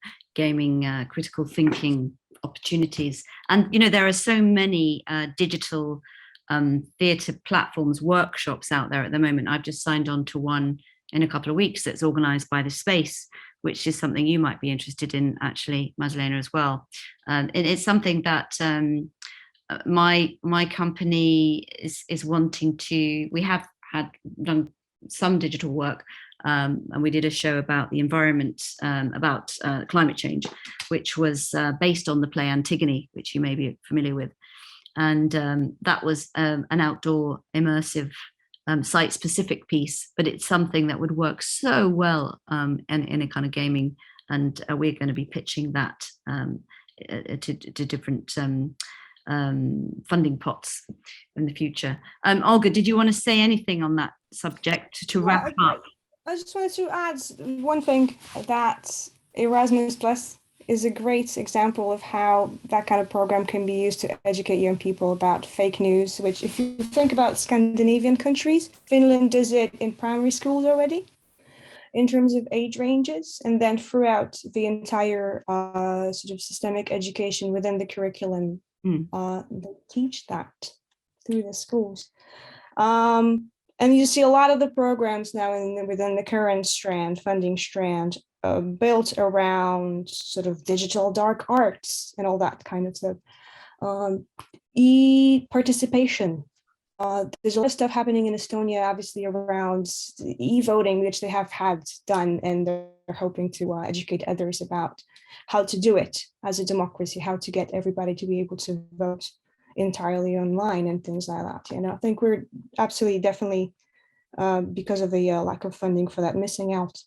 critical thinking opportunities, and there are so many digital theatre platforms, workshops out there at the moment. I've just signed on to one in a couple of weeks that's organised by The Space, which is something you might be interested in, actually, Madeleina, as well. It's something that my company is wanting to. We have done some digital work, and we did a show about the environment, about climate change, which was based on the play Antigone, which you may be familiar with. And that was an outdoor immersive site-specific piece, but it's something that would work so well in a kind of gaming, and we're going to be pitching that to different funding pots in the future. Olga, did you want to say anything on that subject to wrap up? I just wanted to add one thing, that Erasmus Plus is a great example of how that kind of program can be used to educate young people about fake news, which, if you think about Scandinavian countries, Finland does it in primary schools already in terms of age ranges, and then throughout the entire sort of systemic education within the curriculum. They teach that through the schools, and you see a lot of the programs now within the current funding strand built around sort of digital dark arts and all that kind of stuff. E-participation. There's a lot of stuff happening in Estonia, obviously, around e-voting, which they have had done, and they're hoping to educate others about how to do it as a democracy, how to get everybody to be able to vote entirely online and things like that. I think we're absolutely, definitely, because of the lack of funding for that, missing out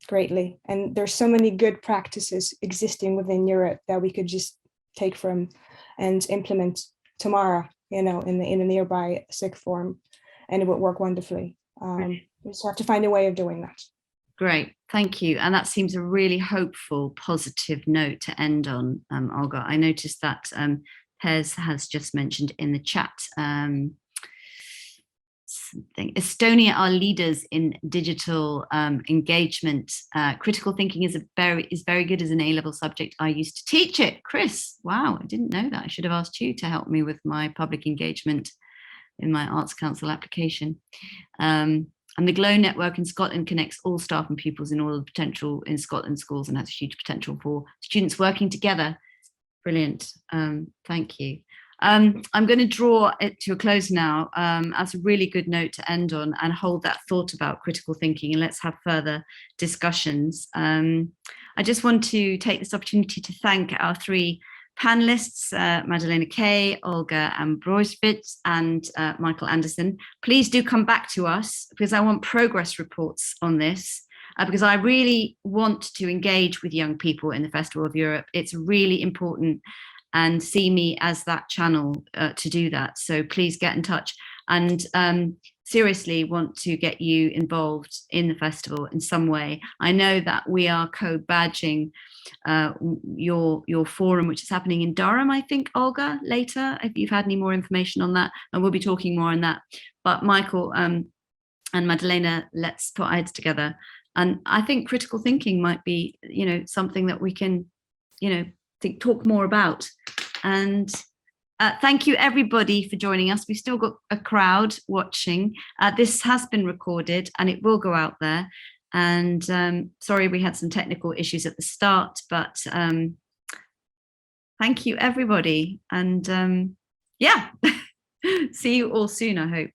greatly. And there's so many good practices existing within Europe that we could just take from and implement tomorrow, in a nearby sick form, and it would work wonderfully. We just have to find a way of doing that. Great, thank you. And that seems a really hopeful, positive note to end on, Olga. I noticed that Pez has just mentioned in the chat something. Estonia are leaders in digital engagement. Critical thinking is very good as an A-level subject. I used to teach it. Chris, wow, I didn't know that. I should have asked you to help me with my public engagement in my Arts Council application. And the GLOW network in Scotland connects all staff and pupils in all the potential in Scotland schools and has a huge potential for students working together. Brilliant. Thank you. I'm going to draw it to a close now as a really good note to end on, and hold that thought about critical thinking, and let's have further discussions. I just want to take this opportunity to thank our three panelists, Madeleina Kay, Olga Ambrosiewicz, and Michael Anderson. Please do come back to us, because I want progress reports on this, because I really want to engage with young people in the Festival of Europe. It's really important, and see me as that channel to do that. So please get in touch, and seriously want to get you involved in the festival in some way. I know that we are co-badging your forum, which is happening in Durham, I think, Olga, later, if you've had any more information on that, and we'll be talking more on that. But Michael and Madeleina, let's put our heads together. And I think critical thinking might be, something that we can, talk more about. And thank you everybody for joining us. We've still got a crowd watching. This has been recorded and it will go out there. And sorry we had some technical issues at the start, but thank you everybody. And yeah, see you all soon, I hope.